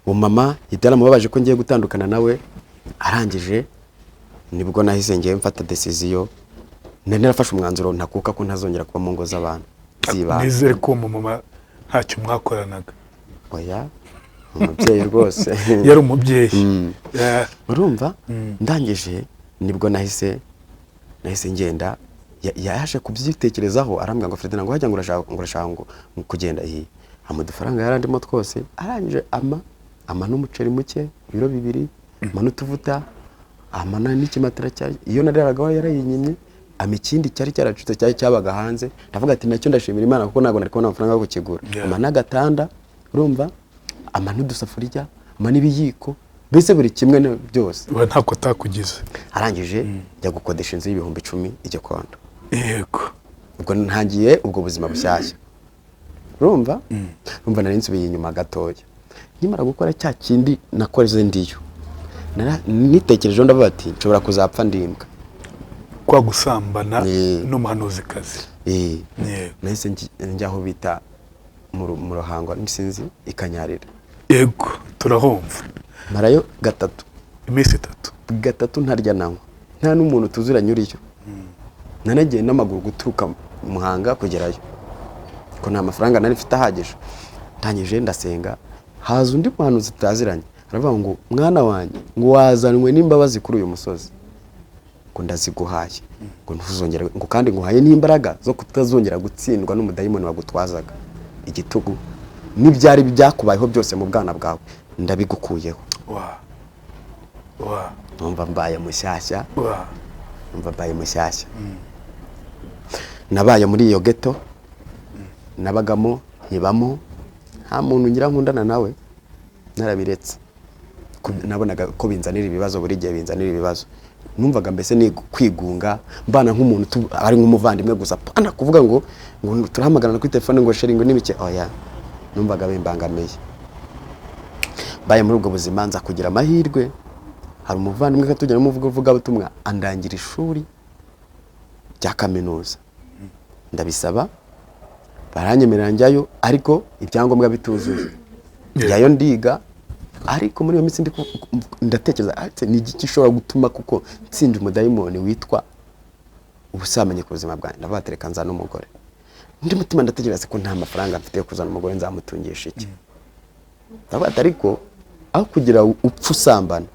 Speaker 1: uwo mama yaramubabaje ko ngiye gutandukana nawe arangije nibwo nahise ngiye mfata decision nari narafashe umwanzuro ntakuka ko ntazongera kuba mu ngo z'abantu zibana
Speaker 2: nizere ko mama ntacyo mwakoranaga
Speaker 1: oya umubyeyi rwose
Speaker 2: yari umubyeyi
Speaker 1: urumva ndangije nibwo nahise ngenda yaje kubyitekerezaho arambwira ngo Fredina ngo hajya ngo urashaka ngo kugenda amadufaranga yarandimo twose arangije ama n'umuceri muke ibiro 2 ama n'utuvuta ama n'ikimatera cyari iyo nararagaho yarayinyimye amikindi cyari cyaracutse cyari cyabaga hanze ndavuga ati nacyo ndashimira Imana kuko nago nari kubona amafaranga yo kukigura ama n'agatanda urumva ama n'udusafuriya ama n'ibiyiko bese buri kimwe byose
Speaker 2: ntako atakugize
Speaker 1: arangije njya gukodesha inzu y'ibihumbi 10 Igikondo
Speaker 2: yego
Speaker 1: ubwo ntangiye ubwo buzima bushyashya urumva nari nsubiye inyuma gatoya nyimara gukora cya kindi nakoreze ndiyo nitekereje ndavuga ati nshobora kuzapfa ndimbwa
Speaker 2: kwa gusambana n'umuhanuzikazi
Speaker 1: nahise njyaho bita mu Ruhango nisinzi ikanyarira
Speaker 2: yego turahomva
Speaker 1: marayo
Speaker 2: iminsi
Speaker 1: 3 ntarya nanywa nta n'umuntu tuzuranye uriyo nanagiye n'amaguru guturuka Muhanga kugerayo ko nta mafaranga nari mfite ahagije ntangije ndasenga haza undi muhanuzi tutaziranye aravuga ngo mwana wanjye ngo wazanwe n'imbabazi kuri uyu musozi ngo ndaziguhaye ngo ntuzongera ngo kandi nguhaye n'imbaraga zo kutazongera gutsindwa n'umudayimoni wagutwazaga igitugu n'ibyari byakubayeho byose mu bwana bwawe ndabigukuyeho numva mbaye mushyashya nabaye muri iyo ghetto nabagamo nkibamo nta muntu ngira nkundana nawe narabiretse nabonaga ko binzanira ibibazo buri gihe binzanira ibibazo numvaga mbese ni kwigunga mbana nk'umuntu ari nk'umuvandimwe gusa pana kuvuga ngo turahamagana kuri telefone ngo sharing n'ibike oya numvaga bimbangamiye baye muri ubwo buzima nza kugira amahirwe hari umuvandimwe katugera mu vuga butumwa andangira ishuri rya kaminuza ndabisaba baranyemerera njyayo ariko ibyangombwa bituzuye njyayo ndiga ariko muri iyo minsi ndatekereza ati ni iki gishobora gutuma kuko ntsinda umudayimoni witwa ubusamanye ku buzima bwanjye ndavuga ati reka nzana umugore ndi mutima ndatekereza ko nta mafaranga mfite yo kuzana umugore nzamutungisha iki ndavuga ati ariko aho kugira upfa usambana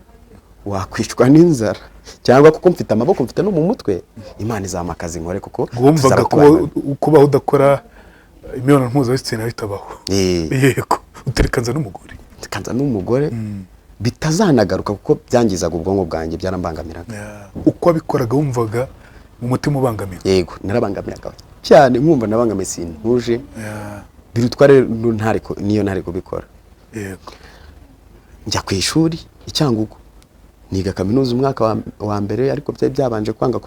Speaker 1: wakwicwa n'inzara cyangwa kuko mfite amaboko mfite no mu mutwe Imana izampa akazi nkore kuko
Speaker 2: wumvaga kubaho udakora imibonano mpuzabitsina bitabaho yego uterekanza n'umugore
Speaker 1: kanza n'umugore bitazanagaruka kuko byangizaga ubwonko bwanjye byarambangamiraga
Speaker 2: uko abikoraga wumvaga mu mutima ubangamiye
Speaker 1: yego narabangamiraga cyane nkumva nabangamiye sintuje birutwa rero niyo ntari kubikora
Speaker 2: yego
Speaker 1: njya ku ishuri icyangugu niga kaminuza umwaka wa mbere ariko byari byabanje kwanga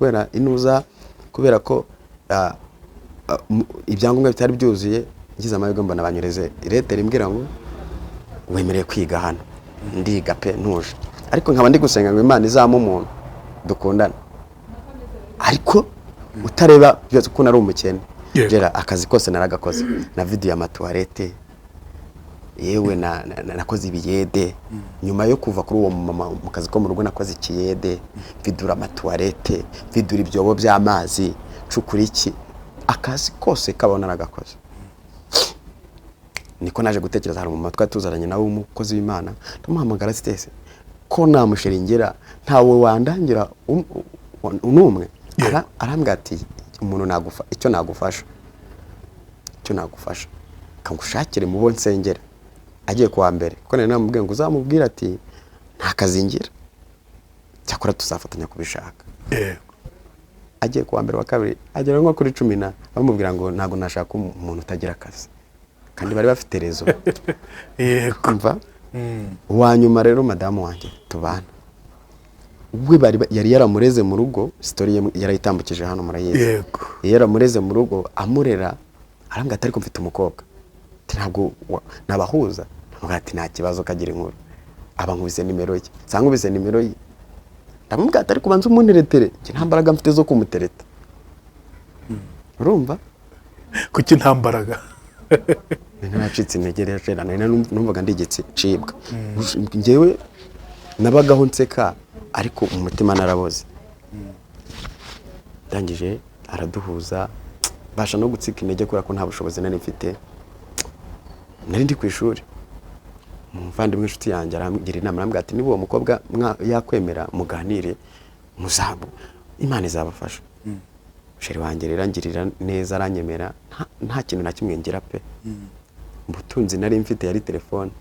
Speaker 1: kubera ko ibyangombwa bitari byuzuye ngize amahirwe mbona banyureze leta rimbwira ngo wemereye kwiga hano ndiga pe ntuje ariko nkaba ndi gusenga ngo Imana izama umuntu dukundana ariko utareba byose ko nari umukene gera akazi kose naragakoze na video ya matuarete yewe nakoze ibiyede nyuma yo kuva kuri uwo mama mu kazi ko mu rugo nakoze ikiyede vidura matuarete vidura ibyobo by'amazi cukura iki akazi kose kabona naragakoze niko naje gutekereza hari mu matwa tuzaranye nawe umukozi w'Imana tumuhamagara Stese ko namushiringira ntawe wandangira unumwe arambwira ati umuntu nagufa icyo nagufasha kangushakire mu bo nsengera agiye kuwa mbere ko nari namubwiye ngo uzamubwira ati nta kazingira cyakora tuzafatanya kubishaka agiye kuwa mbere wa kabiri agera nko kuri 10 bamubwira ngo ntago nashaka umuntu utagira akazi kandi bari bafite rezo kumva wanyuma rero madamu wanjye tubana we yari yaramureze mu rugo story yarayitambukije hano murayizi yaramureze mu rugo amurera arambwa atari ko mfite umukobwa ntabwo nabahuza ati nta kibazo kagira inkuru abankubise nimero ye sankubise nimero ye ndamubwira atari kubanza umunteretere ntambaraga mfite zo kumutereta urumva
Speaker 2: kuki ntambaraga
Speaker 1: nacitse intege rero cyane numvaga ndigitse cibwa ngewe nabagaho nseka ariko umutima naraboze ndangije araduhuza basha no gutsika intege kubera ko nta bushobozi nari mfite nari ndi ku ishuri umuvandimwe inshuti yanjye aramgira inama arambwira ati niba uwo mukobwa yakwemera muganire muzabu Imana izabafasha sheri wanjye rero angirira neza aranyemera nta kintu na kimwe ngira pe mbutunzi nari mfite yari telefone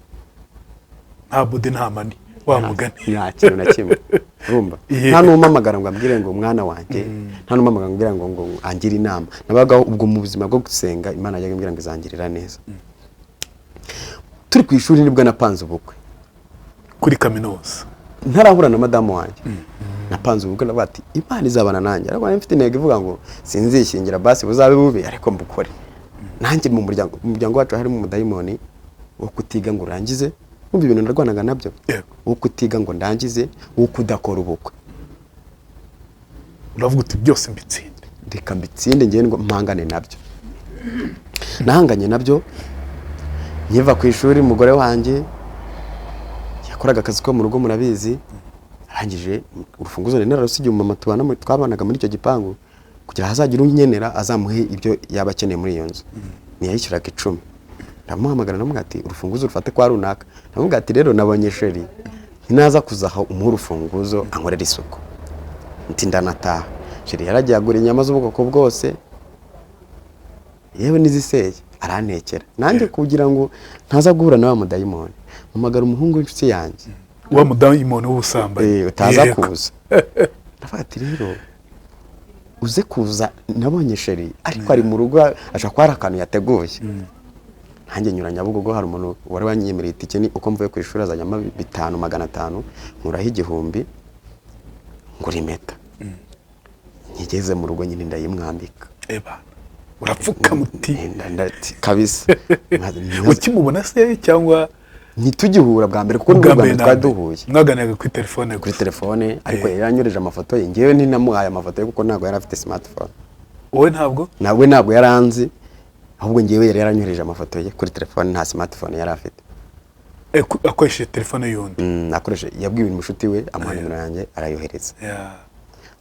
Speaker 2: nta bude nta mani wamugane
Speaker 1: nta kintu na kimwe urumva nta numamagara ngo ambwire ngo umwana wanjye nta numamagara ngo ambwire ngo angire inama nabaga ubwo mu buzima bwo gusenga Imana yagambwira ngo izangirira neza turi ku ishuri nibwo napanze ubukwe
Speaker 2: kuri kaminuza
Speaker 1: ntarahura na madamu wanjye napanze ubukwe navuga ati Imana izabana nanjye ariko mfite intego ivuga ngo sinzishingira basi buzabe bube ariko mbukore nanjye mu muryango wacu harimo umudayimoni wo kutiga ngo urangize umva ibintu ndarwanaga nabyo wo kutiga ngo ndangize wo kudakora ubukwe
Speaker 2: uravuga uti byose mbitsinde
Speaker 1: reka mbitsinde ngiye ngo mpangane nabyo nahanganye nabyo nkiva ku ishuri umugore wanjye yakoraga akazi ko mu rugo murabizi arangije urufunguzo nari nararusigiye umama twabanaga muri icyo gipangu kugira hazagira unyenera azamuhe ibyo yaba akeneye muri iyo nzu niyayishyuraga 10 ndamuhamagara namubwira ati urufunguzo rufate kwa runaka namubwira ati rero nabonye sheri ninaza kuzaho umuha urufunguzo ankorera isuku nti ndanataha sheri yaragiye agura inyama z'ubwoko bwose yewe niziseye arantekera nanjye kugira ngo ntaza guhura na wa mudayimoni mpamagara umuhungu w'inshuti yanjye
Speaker 2: wa mudayimoni w'ubusambanyi
Speaker 1: utaza kuza ndavuga ati rero uze kuza nabonye sheri ariko ari mu rugo ashaka kwara akantu yateguye nanjye nyura Nyabugogo hari umuntu wari wanyemereye itike ni uko mvuye ku ishuri azanyama 500 nkuraho 1000 ngura impeta nkigeze mu rugo nyine ndayimwambika
Speaker 2: urapfuka muti
Speaker 1: kabisa
Speaker 2: ukimubona se cyangwa
Speaker 1: ntitugihura bwa mbere kuko n'ubwa twaduhuye
Speaker 2: mwaganiraga kuri
Speaker 1: telefone ariko yaranyoreje amafoto ye ngewe ntinamuhaye amafoto ye kuko ntago yari afite smartphone
Speaker 2: wowe
Speaker 1: ntabwo yaranzi ahubwo ngewe yari yaranyoreje amafoto ye kuri telefone nta smartphone yari afite
Speaker 2: akoresheje telefone yundi
Speaker 1: yabwiwe umushuti we amuha nimero yanjye arayohereza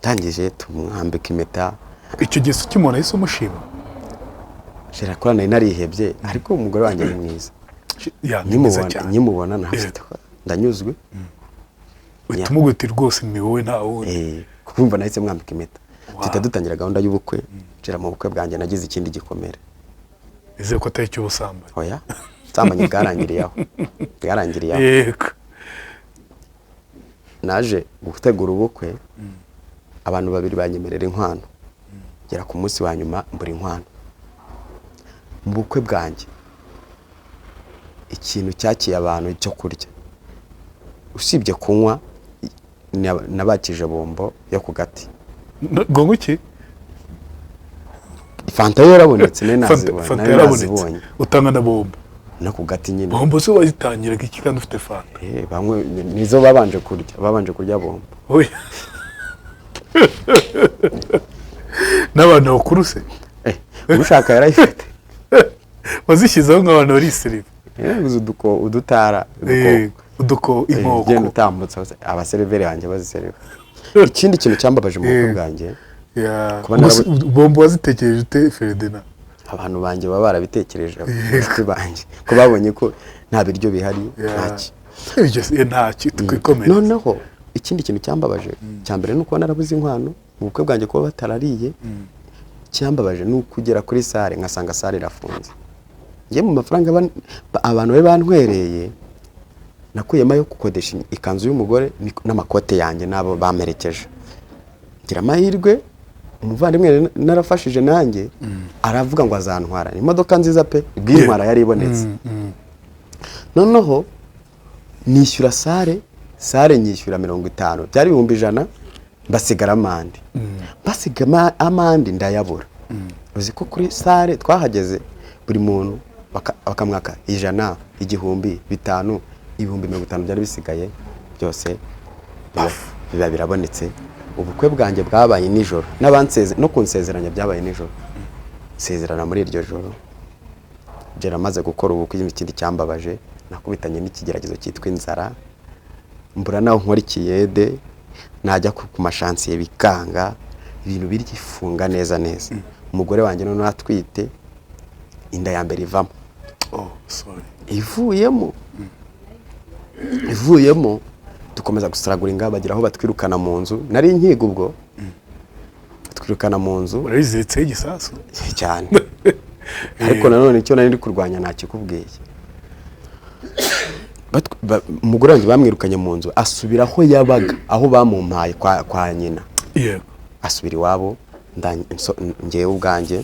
Speaker 1: tangije tumwambika impeta
Speaker 2: icyo gihe ukimona yise umushima
Speaker 1: shira kora narihebye ariko umugore wanjye ni mwiza nyimubona nahafite ndanyuzwe
Speaker 2: utumuguti rwose ni wowe nta wundi
Speaker 1: kumva nahise mwambika impeta dutangira gahunda y'ubukwe shira mu bukwe bwanjye nagize ikindi gikomere
Speaker 2: Ize ko atari cy'ubusambanyi.
Speaker 1: oya nsambanye bwarangiriyeho
Speaker 2: Yego.
Speaker 1: naje gutegura ubukwe abantu babiri banyemerera inkwano gera ku munsi wa nyuma mbura inkwano mu bukwe bwanjye ikintu cyakiye abantu cyo kurya usibye kunywa nabakije bombo yo ku gati
Speaker 2: Gongo ki?
Speaker 1: fanta yarabonetse
Speaker 2: Fanta yarabonetse. Utanga na bombo.
Speaker 1: no ku gati nyine
Speaker 2: Bombo zo wazitangiraga iki kandi ufite fanta?
Speaker 1: bamwe nizo babanje kurya bombo
Speaker 2: Oya. N'abantu bakuru se?
Speaker 1: ushaka yarayifite
Speaker 2: Wazishyizeho nk'abantu bari serive.
Speaker 1: udutara
Speaker 2: Uduko inkoko.
Speaker 1: genda utambutsa abaseriveri banjye bazisereva ikindi kintu cyambabaje mu bukwe bwanjye
Speaker 2: bombo wazitekereje ute Ferdinand?
Speaker 1: abantu banjye baba barabitekereje abashyitsi banjye ko babonye ko nta biryo bihari
Speaker 2: ntacyo twikomeye.
Speaker 1: noneho ikindi kintu cyambabaje cya mbere ni uko narabuze inkwano mu bukwe bwanjye kuba batarariye cyambabaje ni ukugera kuri sare nkasanga sare irafunze njye mu mafaranga abantu be bantwereye nakuyemo ayo gukodesha ikanzu y'umugore n'amakote yanjye nabo bamerekeje ngira amahirwe umuvandimwe narafashije nanjye aravuga ngo azantwara imodoka nziza pe bw'intwara yari ibonetse noneho nishyura sare nyishyura 50 byari 100 basigara amande basiga amande ndayabura uzi ko kuri sare twahageze buri muntu bakamwaka 100 igihumbi 5 ibihumbi 50 byari bisigaye byose biba birabonetse ubukwe bwanjye bwabaye nijoro n'abanseze no kunsezeranya byabaye nijoro sezerana muri iryo joro gera maze gukora ubukwe ikindi cyambabaje nakubitanye n'ikigeragezo cyitwa inzara mbura naho nkora ikiyede najya ku mashansiye bikanga ibintu biryifunga neza umugore wanjye none atwite inda ya mbere ivamo ivuyemo dukomeza gusaragura ingamba bagira aho batwirukana mu nzu nari nkiga ubwo twirukana mu nzu
Speaker 2: urayiziritseho igisasu
Speaker 1: cyane ariko nanone icyo nari kurwanya nakikubwiye umugore wanjye bamwirukanye mu nzu asubira aho yabaga aho bamumpaye kwa nyina asubira iwabo ngewe ubwanjye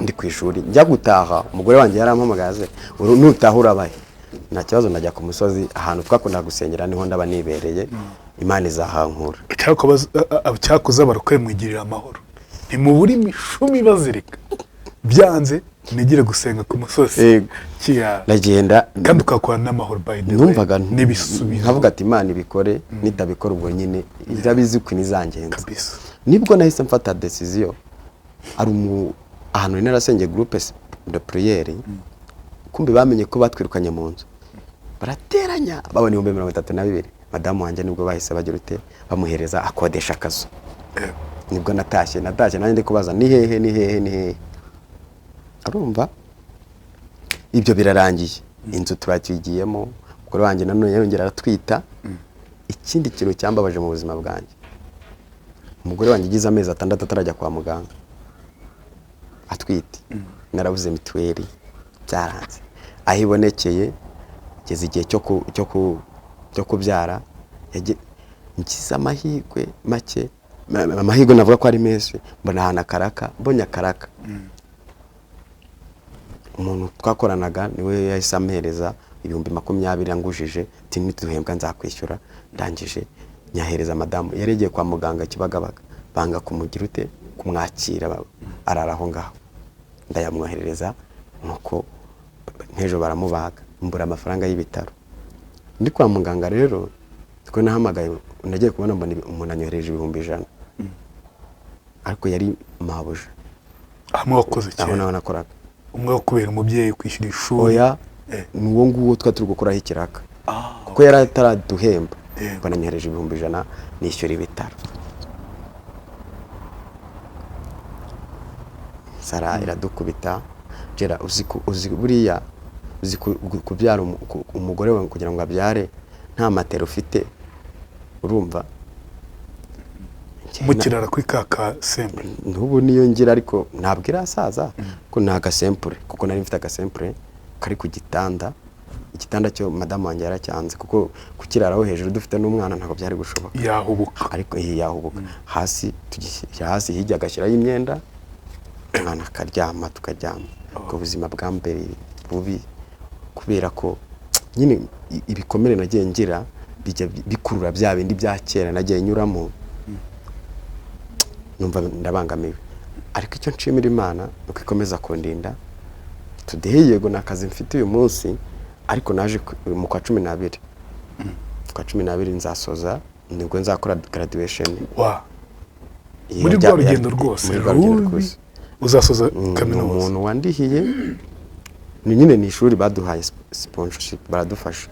Speaker 1: ndi ku ishuri njya gutaha umugore wanjye yarampamagaze nutaha urabaye nta kibazo najya ku musozi ahantu twakunda gusengera niho ndaba nibereye Imana izahankura
Speaker 2: cyakoze abarokore mwigirira amahoro ntimubura imishumi bazirika byanze nigire gusenga ku musozi
Speaker 1: ndagenda
Speaker 2: kandi ukakora n'amahoro by the way
Speaker 1: numvaga
Speaker 2: n'ibisubizo
Speaker 1: nkavuga ati Imana ibikore nitabikora ubwo nyine irabizi ko nizangenza nibwo nahise mfata decision ari ahantu narasengeye groupe de prière kumbe bamenye ko batwirukanye mu nzu barateranya babona 32 madamu wanjye nibwo bahise bagira ute bamuhereza akodesha akazu nibwo natashye nanjye ndi kubaza ni hehe arumva ibyo birarangiye inzu turatwigiyemo umugore wanjye nanone yongera aratwita ikindi kintu cyambabaje mu buzima bwanjye umugore wanjye igize amezi 6 atarajya kwa muganga atwite narabuze mituweli byaranze ahibonekeye geze igihe cyo kubyara ngize amahirwe make amahirwe navuga ko ari menshi mbona ahantu akaraka mbonye akaraka umuntu twakoranaga niwe yahise ampereza 20,000 angujije ati nituhembwa nzakwishyura ndangije nyahereza madamu yaregeye kwa muganga Kibagabaga banga kumugira ute kumwakira araraho ngaho ndayamwoherereza nuko ntejo baramubaga mbura amafaranga y'ibitaro ndi kwa muganga rero twe nahamagaye nagiye kubona mbona umuntu anyohereje 100,000 ariko yari mabuja
Speaker 2: amwe wakoze cyane
Speaker 1: aho nawe nakoraga
Speaker 2: umwe kubera umubyeyi kwishyura ishuri
Speaker 1: oya nuwo nguwo turi gukoraho ikiraka kuko yari ataraduhemba mbona nyohereje 100,000 nishyura ibitaro Sara iradukubita gera uzi buriya uzi kubyara umugore wawe kugira ngo abyare nta matero ufite urumva
Speaker 2: mukirara kuri kaka sempre
Speaker 1: n'ubu niyo ngira ariko ntabwo irasaza ko ni agasempure kuko nari mfite agasempure kari ku igitanda cyo madamu wanjye yaracyanze kuko kukiraraho hejuru dufite n'umwana ntabwo byari gushoboka
Speaker 2: yahubuka
Speaker 1: ariko yahubuka hasi tugishyira hasi hirya agashyiraho imyenda umwana akaryama tukaryama ubwo buzima bwa mbere bubi kubera ko nyine ibikomere nagiye ngira bijya bikurura bya bindi bya kera nagiye nyuramo numva ndabangamiwe ariko icyo nshimira Imana nuko ikomeza kundinda today yego nakazi mfite uyu munsi ariko naje mu kwa 12 kwa 12 nzasoza nibwo nzakora graduation
Speaker 2: muri rwa rugendo rwose uzasoza kaminuza
Speaker 1: umuntu wandihiye ni nyine ni ishuri baduhaye sponsorship baradufasha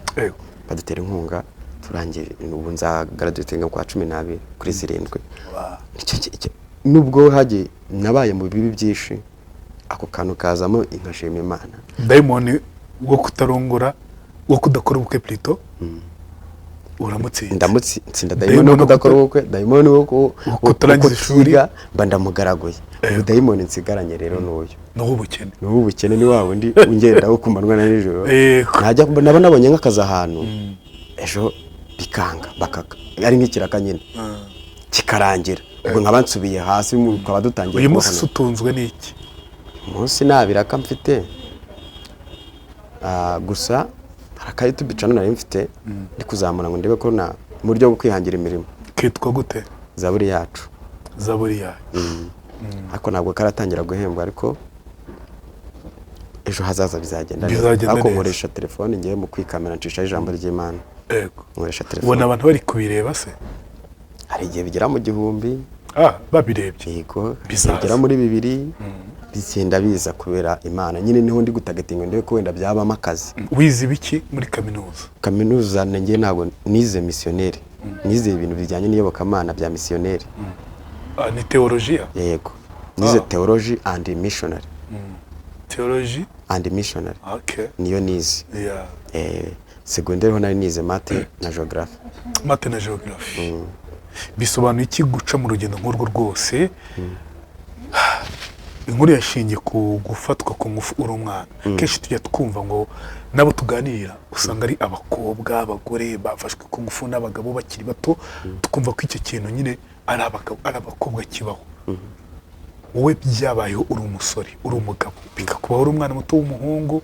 Speaker 1: badutera inkunga turangiye ubu nza graduating kwa 12 kuri 7 nubwo haje nabaye mu bibi byinshi ako kantu kazamo inkashima Imana
Speaker 2: daimoni wo kutarongora wo kudakora ubukwe plito uramutsinda
Speaker 1: ndamutsinda daimoni wo kudakora ubukwe daimoni wo
Speaker 2: kutarangiza ishuri
Speaker 1: mba ndamugaraguye ubu daimoni nsigaranye rero
Speaker 2: n'ubukene
Speaker 1: ni wawe ndi ungenda wo kumanwa na nijoro najya naba nabonye nk'akazi ahantu ejo bikanga bakaka ari nk'ikiraka nyine kikarangira ubwo nkaba nsubiye hasi mukaba dutangiye
Speaker 2: uyu munsi utunzwe n'iki
Speaker 1: umunsi nabiraka mfite gusa haraka YouTube channel nari mfite ndi kuzamura ngo ndebe ko na mu buryo bwo kwihangira imirimo
Speaker 2: kitwa gute
Speaker 1: zaburi yacu ariko ntabwo karatangira guhembwa ariko ejo hazaza bizagenda ariko nkoresha telefone ngiye mu kwikamera ncisha ijambo ry'Imana nkoresha telefone
Speaker 2: ubona abantu bari kubireba se
Speaker 1: hari igihe bigera mu gihumbi
Speaker 2: babirebye
Speaker 1: yego bigera muri 2 bizenda biza kubera Imana nyine niho ndi gutagatinga ndebe ko wenda byabamo akazi
Speaker 2: wize biki muri
Speaker 1: kaminuza nenge ntabwo nize missionnaire nize ibintu bijyanye n'iyobokamana bya missionnaire
Speaker 2: ni theologia
Speaker 1: yego nize theology and missionary
Speaker 2: theology
Speaker 1: and missionary niyo nize secondaire ho nari nize mate na geography
Speaker 2: bisobanuye iki guca mu rugendo nk'urwo rwose inkuru yashingiye ku gufatwa ku ngufu uri umwana kenshi tujya twumva ngo nabo tuganira usanga ari abakobwa abagore bafashwe ku ngufu n'abagabo bakiri bato tukumva ko icyo kintu nyine ari abakobwa kibaho wowe byabayeho uri umusore uri umugabo bikakubaho uri umwana muto w'umuhungu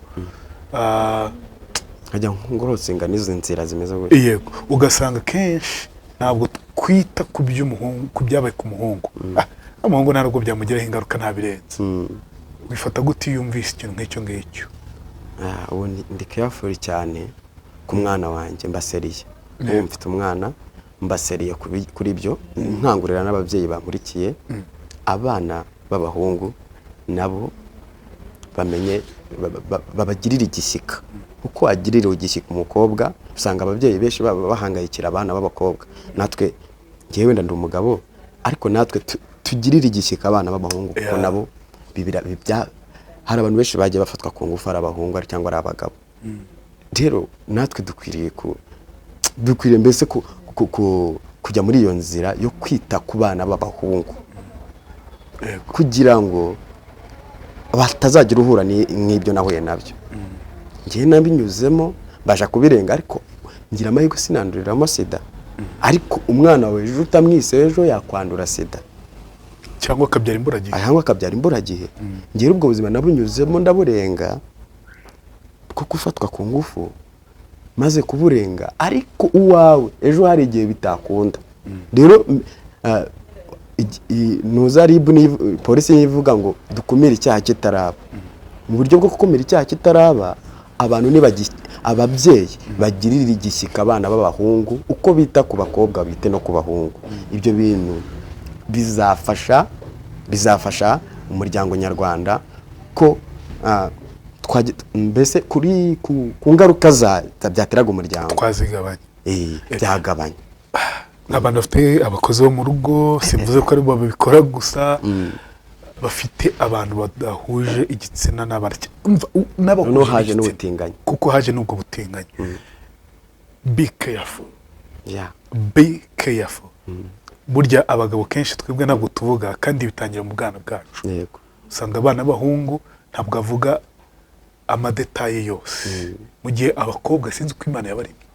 Speaker 1: nkajya ngorotsinga n'izo nzira zimeze gutya
Speaker 2: yego ugasanga kenshi ntabwo kwita ku by'umuhungu ku byabaye ku muhungu umuhungu ntabwo byamugiraho ingaruka ntabirenze wifata gute yumvise ikintu nk'icyo ngicyo
Speaker 1: ubu ndi careful cyane ku mwana wanjye mbaseriye ubu mfite umwana mbaseriye kuri ibyo nkangurira n'ababyeyi bankurikiye abana b'abahungu nabo bamenye babagirira igishyika uko agirira igishyika umukobwa usanga ababyeyi benshi bahangayikira abana b'abakobwa natwe ngiye wenda ndi umugabo ariko natwe tugirira igishyika abana b'abahungu kuko nabo hari abantu benshi bagiye bafatwa ku ngufu ari abahungu cyangwa ari abagabo rero natwe dukwiriye mbese kujya muri iyo nzira yo kwita ku bana b'abahungu kugira ngo batazagira uhura n'ibyo nahuye nabyo ngiye nabinyuzemo baje kubirenga ariko ngira amahirwe sinanduriramo sida ariko umwana wawe ejo utamwise ejo yakwandura sida
Speaker 2: cyangwa
Speaker 1: akabyara imburagihe ngira ubwo buzima nabunyuzemo ndaburenga ko gufatwa ku ngufu maze kuburenga ariko uwawe ejo hari igihe bitakunda rero ntuzaribu polisi yivuga ngo dukumire icyaha kitaraba mu buryo bwo gukumira icyaha kitaraba abantu ababyeyi bagirira igishyika abana b'abahungu uko bita ku bakobwa bite no ku bahungu ibyo bintu bizafasha umuryango nyarwanda ko mbese ku ngaruka byateraga umuryango
Speaker 2: twazigabanya
Speaker 1: byagabanya
Speaker 2: abantu bafite abakozi bo mu rugo simvuze ko ari bo babikora gusa bafite abantu badahuje igitsina
Speaker 1: n'abahuje haje n'ubutinganyi
Speaker 2: kuko haje n'ubwo butinganyi be careful burya abagabo kenshi twebwe ntabwo tuvuga kandi bitangira mu bwana bwacu.
Speaker 1: yego
Speaker 2: Usanga abana b'abahungu ntabwo avuga amadetaye yose, mu gihe abakobwa sinzi uko Imana yabaremye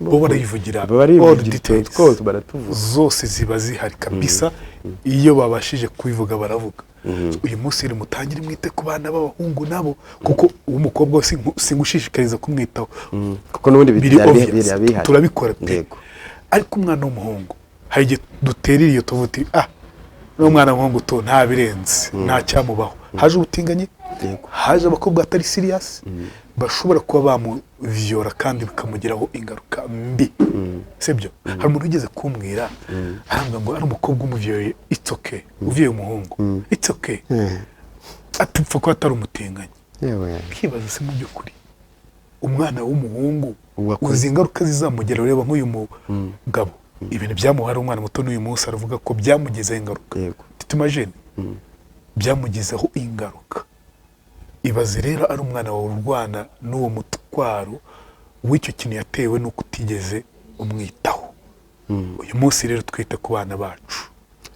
Speaker 2: bo barayivugira all details
Speaker 1: twose baratuvuga
Speaker 2: zose ziba zihari kabisa. Iyo babashije kubivuga baravuga. Uyu munsi rero mutangire mwite ku bana b'abahungu nabo, kuko umukobwa wese singushishikariza kumwitaho
Speaker 1: kuko n'ubundi
Speaker 2: biri
Speaker 1: bihari
Speaker 2: turabikora pe.
Speaker 1: yego
Speaker 2: Ariko umwana w'umuhungu hari igihe duterera iyo tuvuti n'umwana w'umuhungu to nta birenze nta cyamubaho. Haje ubutinganyi,
Speaker 1: yego
Speaker 2: haje abakobwa batari serious bashobora kuba bamuvyora kandi bikamugiraho ingaruka mbi. Sibyo? Hari umuntu ugeze kumbwira arambwira ngo ari umukobwa umuvyoye it's okay, uvyoye umuhungu it's okay, atipfa ko atari umutinganyi.
Speaker 1: yewe
Speaker 2: Kibaza se mu by'ukuri umwana w'umuhungu
Speaker 1: Uwakoze.
Speaker 2: uzi ingaruka zizamugera. Ureba nk'uyu mugabo ibintu byamuhara umwana muto n'uyu munsi aravuga ko byamugizeho ingaruka.
Speaker 1: yego
Speaker 2: Titumagine byamugizeho ingaruka. Ibaze rero ari umwana wawe urwana n'uwo mutwaro w'icyo kintu yatewe n'uko utigeze umwitaho. Uyu munsi rero twita ku bana bacu.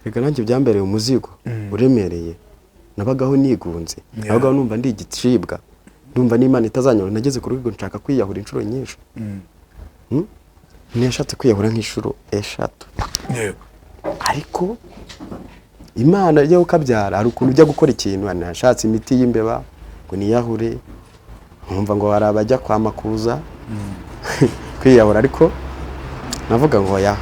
Speaker 1: reka nanjye byambereye umuzigo uremereye, nabagaho nigunze, nabagaho numva ndi igicibwa, ndumva n'Imana itazanyura. Nageze ku rwego nshaka kwiyahura inshuro nyinshi. Ntiyashatse kwiyahura nk'inshuro 3.
Speaker 2: Yego.
Speaker 1: ariko Imana yo ukabyara hari ukuntu ujya gukora ikintu, nashatse imiti y'imbeba ngo niyahure, nkumva ngo hari abajya kwa makuza kwiyahura, ariko navuga ngo ya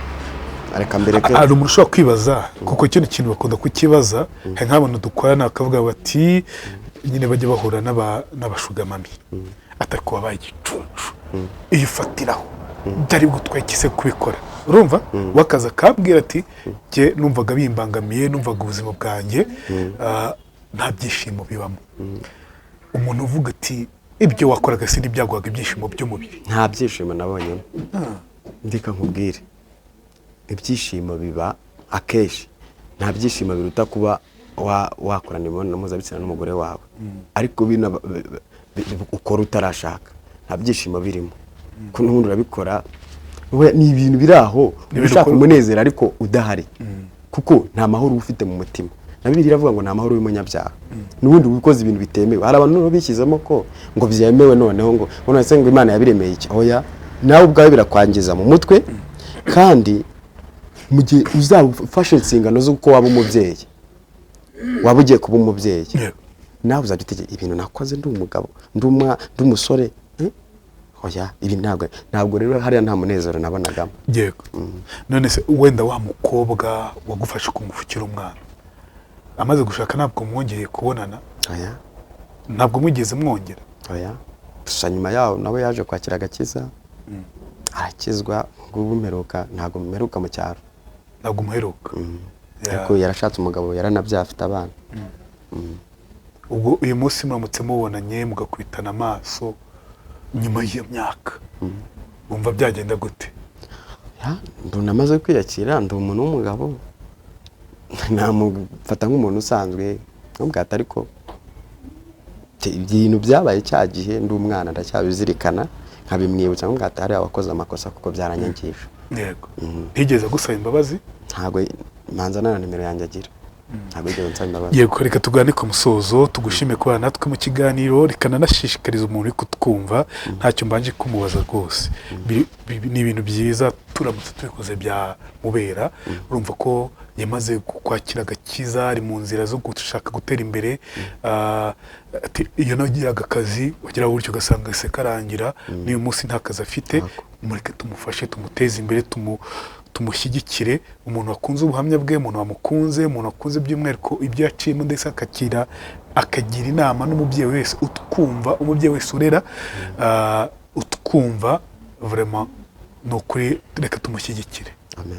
Speaker 1: areka mbere ke.
Speaker 2: Hari umuntu ushobora kwibaza, kuko kino kintu bakunda kukibaza, hari nk'abantu dukorana bakavuga bati nyine bajya bahura n'abashugamami atari kuba bayigicucu iyo ufatiraho byari gutwaye kise kubikora. Urumva wakaza akambwira ati jye numvaga bimbangamiye, numvaga ubuzima bwanjye nta byishimo bibamo. Umuntu uvuga ati ibyo wakoraga si n'ibyaguhaga ibyishimo by'umubiri.
Speaker 1: Nta byishimo nabonyemo. Ndika nkubwire, ibyishimo biba akeshi, nta byishimo biruta kuba wakorana imibonano mpuzabitsina n'umugore wawe, ariko bino ukora utarashaka nta byishimo birimo. Ko n'ubundi urabikora ni ibintu biri aho ushaka umunezero ariko udahari, kuko nta mahoro ufite mu mutima. Na Bibiliya iravuga ngo nta mahoro y'umunyabyaha. N'ubundi ukoze ibintu bitemewe. Hari abantu bishyizemo ko ngo byemewe, noneho ngo none se ngo Imana yabiremeye iki? Oya, nawe ubwawe birakwangiza mu mutwe, kandi mu gihe uzafashe insingano z'uko waba umubyeyi, waba ugiye kuba umubyeyi, nawe uzajya utegeka ibintu nakoze ndi umugabo, ndi umusore. Oya, ibi ntabwo rero hariya nta munezero nabonagamo.
Speaker 2: Yego. None se wenda wa mukobwa wagufashe kumufukira umwana amaze gushaka ntabwo mwongeye kubonana?
Speaker 1: Oya,
Speaker 2: ntabwo mwigeze mwongera?
Speaker 1: Oya, gusa nyuma yaho nawe yaje kwakira agakiza, arakizwa. Ngubu mperuka, ntabwo mperuka mu cyaro.
Speaker 2: Ntabwo muheruka?
Speaker 1: Ariko yarashatse umugabo, yaranabyaye, afite abana.
Speaker 2: Ubwo uyu munsi muramutse mubonanye mugakubitana amaso nyuma y'iyo myaka, wumva byagenda gute?
Speaker 1: Namaze kwiyakira, ndi umuntu w'umugabo, namufata nk'umuntu usanzwe n'ubwata, ariko ibintu byabaye cya gihe ndi umwana ndacyabizirikana, nkabimwibutsa n'ubwata hari abakoze amakosa kuko byaranyangisha.
Speaker 2: Yego. Ntigeze gusaba imbabazi?
Speaker 1: Ntabwo manza na nimero yanjye agira. Ntabwo yigeze nsaba imbabazi.
Speaker 2: Yego, reka tugane ku musozo, tugushime kubana natwe mu kiganiro, reka nanashishikariza umuntu uri kutwumva, ntacyo mbanje kumubaza rwose. Ni ibintu byiza turamutse tubikoze bya mubera. Urumva ko yamaze kwakira agakiza, ari mu nzira zo gushaka gutera imbere. Iyo nagiraga akazi wagira buryo ugasanga se karangira, n'uyu munsi nta kazi afite, mureke tumufashe, tumuteze imbere, tumushyigikire. Umuntu wakunze ubuhamya bwe, umuntu wamukunze, umuntu wakunze by'umwihariko ibyo yaciyemo, ndetse akagira inama n'umubyeyi wese utwumva, umubyeyi wese urera utwumva, vraiment ni ukuri reka tumushyigikire.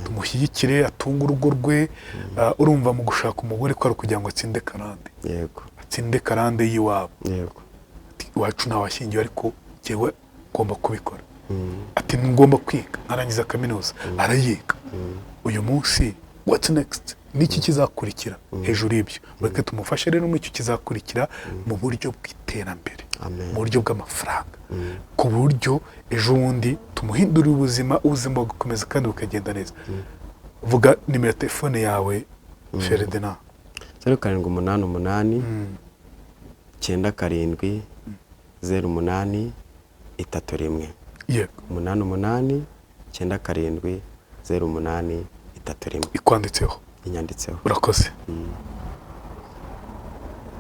Speaker 2: Tumushyigikire, atunge urugo rwe. Urumva mu gushaka umugore ko ari kugira ngo atsinde karande.
Speaker 1: Yego.
Speaker 2: Atsinde karande y'iwabo.
Speaker 1: Yego.
Speaker 2: Iwacu ntawashyingiwe, ariko jyewe ngomba kubikora. Ati ngomba kwiga, nkarangiza kaminuza. Arayiga. Uyu munsi what's next? Niki kizakurikira hejuru y'ibyo? Reka tumufashe rero mu icyo kizakurikira mu buryo bw'iterambere, mu buryo bw'amafaranga, ku buryo ejo bundi tumuhindurira ubuzima bugakomeza kandi bukagenda neza. vuga nimero ya telefone yawe Ferdinand.
Speaker 1: 0788 97 08 31
Speaker 2: yego
Speaker 1: 88 97 08 31
Speaker 2: ikwanditseho
Speaker 1: inyanditseho.
Speaker 2: urakoze.